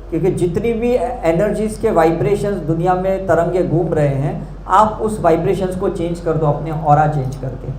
S1: क्योंकि जितनी भी एनर्जीज़ के वाइब्रेशंस दुनिया में तरंगे घूम रहे हैं, आप उस वाइब्रेशंस को चेंज कर दो अपने ऑरा चेंज करके,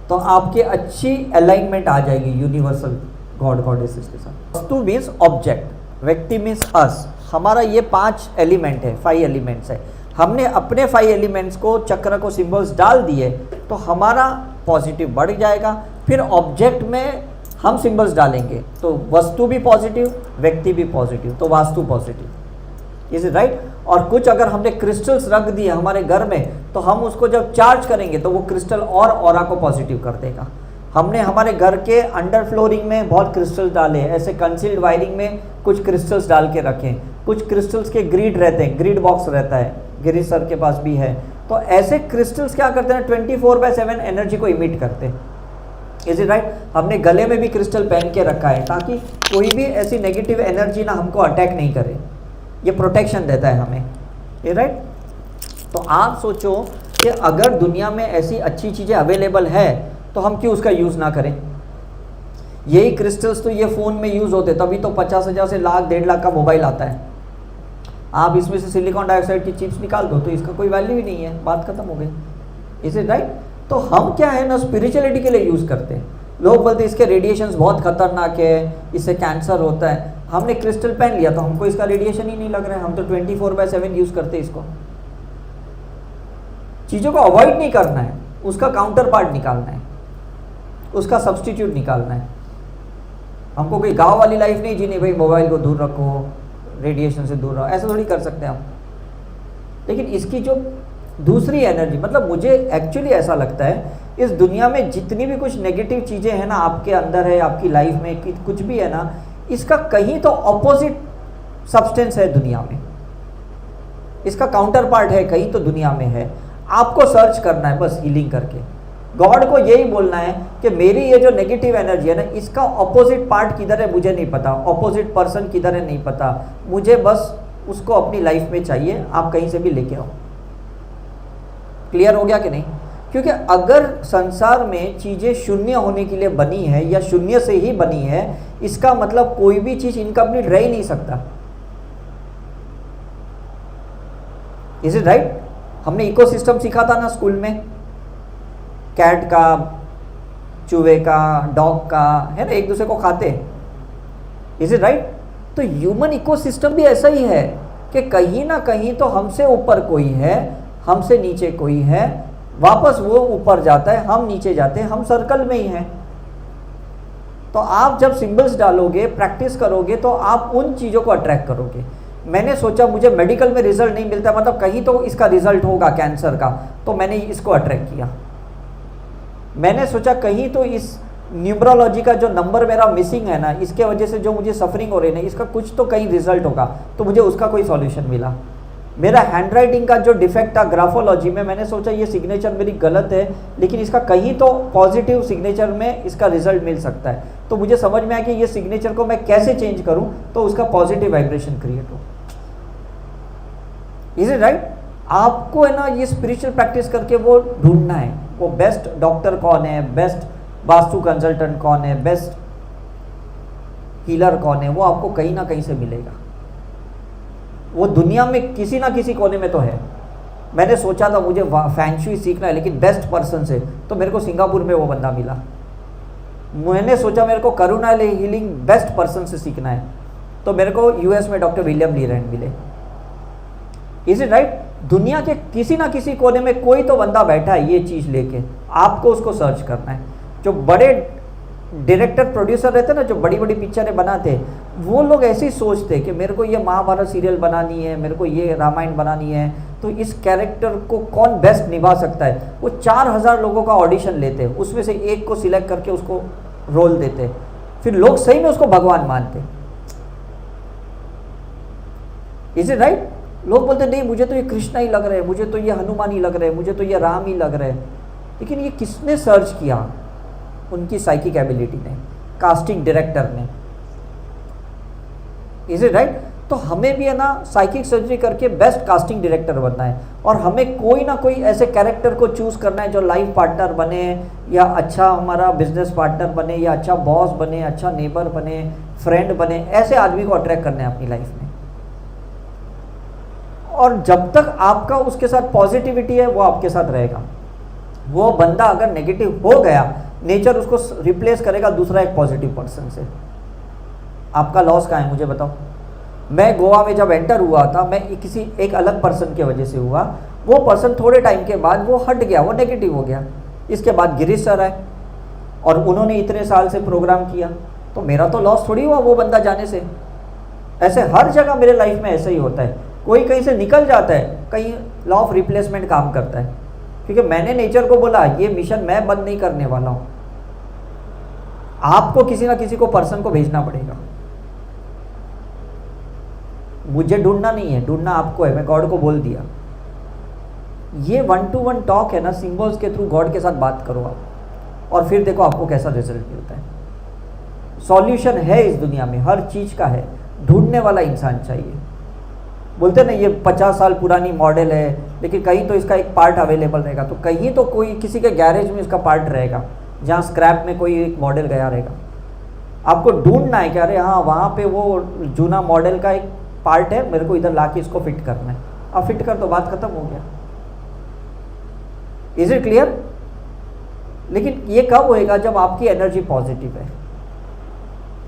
S1: तो आपके अच्छी अलाइनमेंट आ जाएगी यूनिवर्सल गॉड गॉडेसेस के साथ। वस्तु मीन्स ऑब्जेक्ट, व्यक्ति मीन्स अस। हमारा ये 5 एलिमेंट है, 5 एलिमेंट्स है। हमने अपने 5 एलिमेंट्स को, चक्र को सिंबल्स डाल दिए, तो हमारा पॉजिटिव बढ़ जाएगा। फिर ऑब्जेक्ट में हम सिंबल्स डालेंगे तो वस्तु भी पॉजिटिव, व्यक्ति भी पॉजिटिव, तो vastu positive. Is it right? और कुछ अगर हमने क्रिस्टल्स रख दिए हमारे घर में तो हम उसको जब चार्ज करेंगे तो वो क्रिस्टल और ऑरा को पॉजिटिव कर देगा। हमने हमारे घर के अंडर फ्लोरिंग में बहुत क्रिस्टल्स डाले, ऐसे कंसील्ड वायरिंग में कुछ क्रिस्टल्स डाल के रखें। कुछ क्रिस्टल्स के ग्रिड रहते हैं, ग्रिड बॉक्स रहता है, गिरीश सर के पास भी है। तो ऐसे क्रिस्टल्स क्या करते हैं, 24/7 एनर्जी को इमिट करते हैं। Is it right? हमने गले में भी क्रिस्टल पहन के रखा है ताकि कोई भी ऐसी नेगेटिव एनर्जी ना हमको अटैक नहीं करे, ये प्रोटेक्शन देता है हमें। Is right? तो आप सोचो कि अगर दुनिया में ऐसी अच्छी चीज़ें अवेलेबल है तो हम क्यों उसका यूज़ ना करें। यही क्रिस्टल्स तो ये फ़ोन में यूज़ होते, तभी तो 50,000 से लाख 1.5 लाख का मोबाइल आता है। आप इसमें से सिलिकॉन डाइऑक्साइड की चिप्स निकाल दो तो इसका कोई वैल्यू ही नहीं है, बात खत्म हो गई। Is it right? तो हम क्या है ना, स्पिरिचुअलिटी के लिए यूज़ करते हैं। लोग बोलते हैं इसके रेडिएशंस बहुत खतरनाक है, इससे कैंसर होता है। हमने क्रिस्टल पहन लिया तो हमको इसका रेडिएशन ही नहीं लग रहा है, हम तो 24/7 यूज़ करते हैं इसको। चीज़ों को अवॉइड नहीं करना है, उसका काउंटर पार्ट निकालना है, उसका सब्सटीट्यूट निकालना है। हमको कोई गांव वाली लाइफ नहीं जीनी, भाई मोबाइल को दूर रखो, रेडिएशन से दूर रहो, ऐसा थोड़ी कर सकते हैं हम। लेकिन इसकी जो दूसरी एनर्जी, मतलब मुझे एक्चुअली ऐसा लगता है इस दुनिया में जितनी भी कुछ नेगेटिव चीज़ें हैं ना आपके अंदर है, आपकी लाइफ में कुछ भी है ना, इसका कहीं तो ऑपोजिट सब्सटेंस है दुनिया में, इसका काउंटर पार्ट है कहीं तो दुनिया में है। आपको सर्च करना है बस हीलिंग करके। गॉड को यही बोलना है कि मेरी ये जो नेगेटिव एनर्जी है ना, इसका ऑपोजिट पार्ट किधर है मुझे नहीं पता, ऑपोजिट पर्सन किधर है नहीं पता, मुझे बस उसको अपनी लाइफ में चाहिए, आप कहीं से भी लेके आओ। क्लियर हो गया कि नहीं? क्योंकि अगर संसार में चीज़ें शून्य होने के लिए बनी है या शून्य से ही बनी है, इसका मतलब कोई भी चीज़ इनकम्प्लीट रह ही नहीं सकता। Is it right? हमने इकोसिस्टम सीखा था ना स्कूल में, कैट का, चूहे का, डॉग का, है ना, एक दूसरे को खाते। Is it right? तो ह्यूमन इकोसिस्टम भी ऐसा ही है कि कहीं ना कहीं तो हमसे ऊपर कोई है, हमसे नीचे कोई है, वापस वो ऊपर जाता है, हम नीचे जाते हैं, हम सर्कल में ही हैं। तो आप जब सिंबल्स डालोगे, प्रैक्टिस करोगे, तो आप उन चीज़ों को अट्रैक्ट करोगे। मैंने सोचा मुझे मेडिकल में रिजल्ट नहीं मिलता, मतलब कहीं तो इसका रिजल्ट होगा कैंसर का, तो मैंने इसको अट्रैक्ट किया। मैंने सोचा कहीं तो इस न्यूमरोलॉजी का जो नंबर मेरा मिसिंग है ना, इसके वजह से जो मुझे सफरिंग हो रही है ना, इसका कुछ तो कहीं रिजल्ट होगा, तो मुझे उसका कोई सॉल्यूशन मिला। मेरा हैंड राइटिंग का जो डिफेक्ट था ग्राफोलॉजी में, मैंने सोचा ये सिग्नेचर मेरी गलत है, लेकिन इसका कहीं तो पॉजिटिव सिग्नेचर में इसका रिजल्ट मिल सकता है। तो मुझे समझ में आया कि ये सिग्नेचर को मैं कैसे चेंज करूं तो उसका पॉजिटिव वाइब्रेशन क्रिएट हो। Is it right? आपको है ना ये स्पिरिचुअल प्रैक्टिस करके वो ढूंढना है, वो बेस्ट डॉक्टर कौन है, बेस्ट वास्तु कंसल्टेंट कौन है, बेस्ट हीलर कौन है, वो आपको कहीं ना कहीं से मिलेगा। वो दुनिया में किसी ना किसी कोने में तो है। मैंने सोचा था मुझे फैंग शुई सीखना है, लेकिन बेस्ट पर्सन से, तो मेरे को सिंगापुर में वो बंदा मिला। मैंने सोचा मेरे को करुणा हीलिंग बेस्ट पर्सन से सीखना है, तो मेरे को यूएस में डॉक्टर विलियम ली रैंड मिले। Is it right? दुनिया के किसी ना किसी कोने में कोई तो बंदा बैठा है ये चीज़ लेके, आपको उसको सर्च करना है। जो बड़े डायरेक्टर प्रोड्यूसर रहते हैं ना, जो बड़ी बड़ी पिक्चरें बनाते हैं, वो लोग ऐसे ही सोचते हैं कि मेरे को ये महाभारत सीरियल बनानी है, मेरे को ये रामायण बनानी है, तो इस कैरेक्टर को कौन बेस्ट निभा सकता है। वो 4000 लोगों का ऑडिशन लेते हैं, उसमें से एक को सिलेक्ट करके उसको रोल देते हैं, फिर लोग सही में उसको भगवान मानते। Is it right? लोग बोलते नहीं मुझे तो ये कृष्णा ही लग रहे हैं, मुझे तो ये हनुमान ही लग रहे हैं, मुझे तो ये राम ही लग रहे हैं। लेकिन ये किसने सर्च किया? उनकी साइकिक एबिलिटी ने, कास्टिंग डायरेक्टर ने। Is it right? तो हमें भी है ना साइकिक सर्जरी करके बेस्ट कास्टिंग डायरेक्टर बनना है, और हमें कोई ना कोई ऐसे कैरेक्टर को चूज करना है जो लाइफ पार्टनर बने, या अच्छा हमारा बिजनेस पार्टनर बने, या अच्छा बॉस बने, अच्छा नेबर बने, फ्रेंड बने। ऐसे आदमी को अट्रैक्ट करना है अपनी लाइफ में। और जब तक आपका उसके साथ पॉजिटिविटी है वो आपके साथ रहेगा। वो बंदा अगर नेगेटिव हो गया, नेचर उसको रिप्लेस करेगा दूसरा एक पॉजिटिव पर्सन से। आपका लॉस कहाँ है मुझे बताओ? मैं गोवा में जब एंटर हुआ था, मैं किसी एक अलग पर्सन की वजह से हुआ। वो पर्सन थोड़े टाइम के बाद वो हट गया, वो नेगेटिव हो गया, इसके बाद गिरीश सर आए और उन्होंने इतने साल से प्रोग्राम किया, तो मेरा तो लॉस थोड़ी हुआ वो बंदा जाने से। ऐसे हर जगह मेरे लाइफ में ऐसा ही होता है, कोई कहीं से निकल जाता है, कहीं लॉ ऑफ रिप्लेसमेंट काम करता है, क्योंकि मैंने नेचर को बोला ये मिशन मैं बंद नहीं करने वाला हूँ, आपको किसी ना किसी को पर्सन को भेजना पड़ेगा। मुझे ढूंढना नहीं है, ढूंढना आपको है, मैं गॉड को बोल दिया। ये 1-to-1 टॉक है ना, सिंबल्स के थ्रू गॉड के साथ बात करो आप, और फिर देखो आपको कैसा रिजल्ट मिलता है। सॉल्यूशन है इस दुनिया में, हर चीज़ का है, ढूंढने वाला इंसान चाहिए। बोलते ना ये 50 साल पुरानी मॉडल है, लेकिन कहीं तो इसका एक पार्ट अवेलेबल रहेगा, तो कहीं तो कोई किसी के गैरेज में इसका पार्ट रहेगा, जहाँ स्क्रैप में कोई एक मॉडल गया रहेगा। आपको ढूंढना है कि अरे हाँ वहाँ पे वो जूना मॉडल का एक पार्ट है, मेरे को इधर ला के इसको फिट करना है। अब फिट कर दो, बात खत्म हो गया। Is it clear? लेकिन ये कब होएगा? जब आपकी एनर्जी पॉजिटिव है,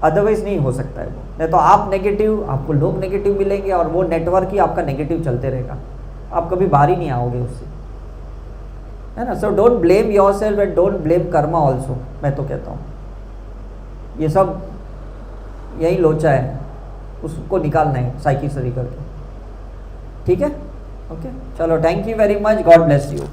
S1: अदरवाइज नहीं हो सकता है वो। नहीं तो आप नेगेटिव, आपको लोग नेगेटिव मिलेंगे और वो नेटवर्क ही आपका नेगेटिव चलते रहेगा, आप कभी बाहर ही नहीं आओगे उससे, है ना। So don't blame your self and don't blame Karma also. मैं तो कहता हूँ ये सब यही लोचा है, उसको निकालना है साइकिल सरी करके। ठीक है, ओके, चलो, thank you very much, God bless you.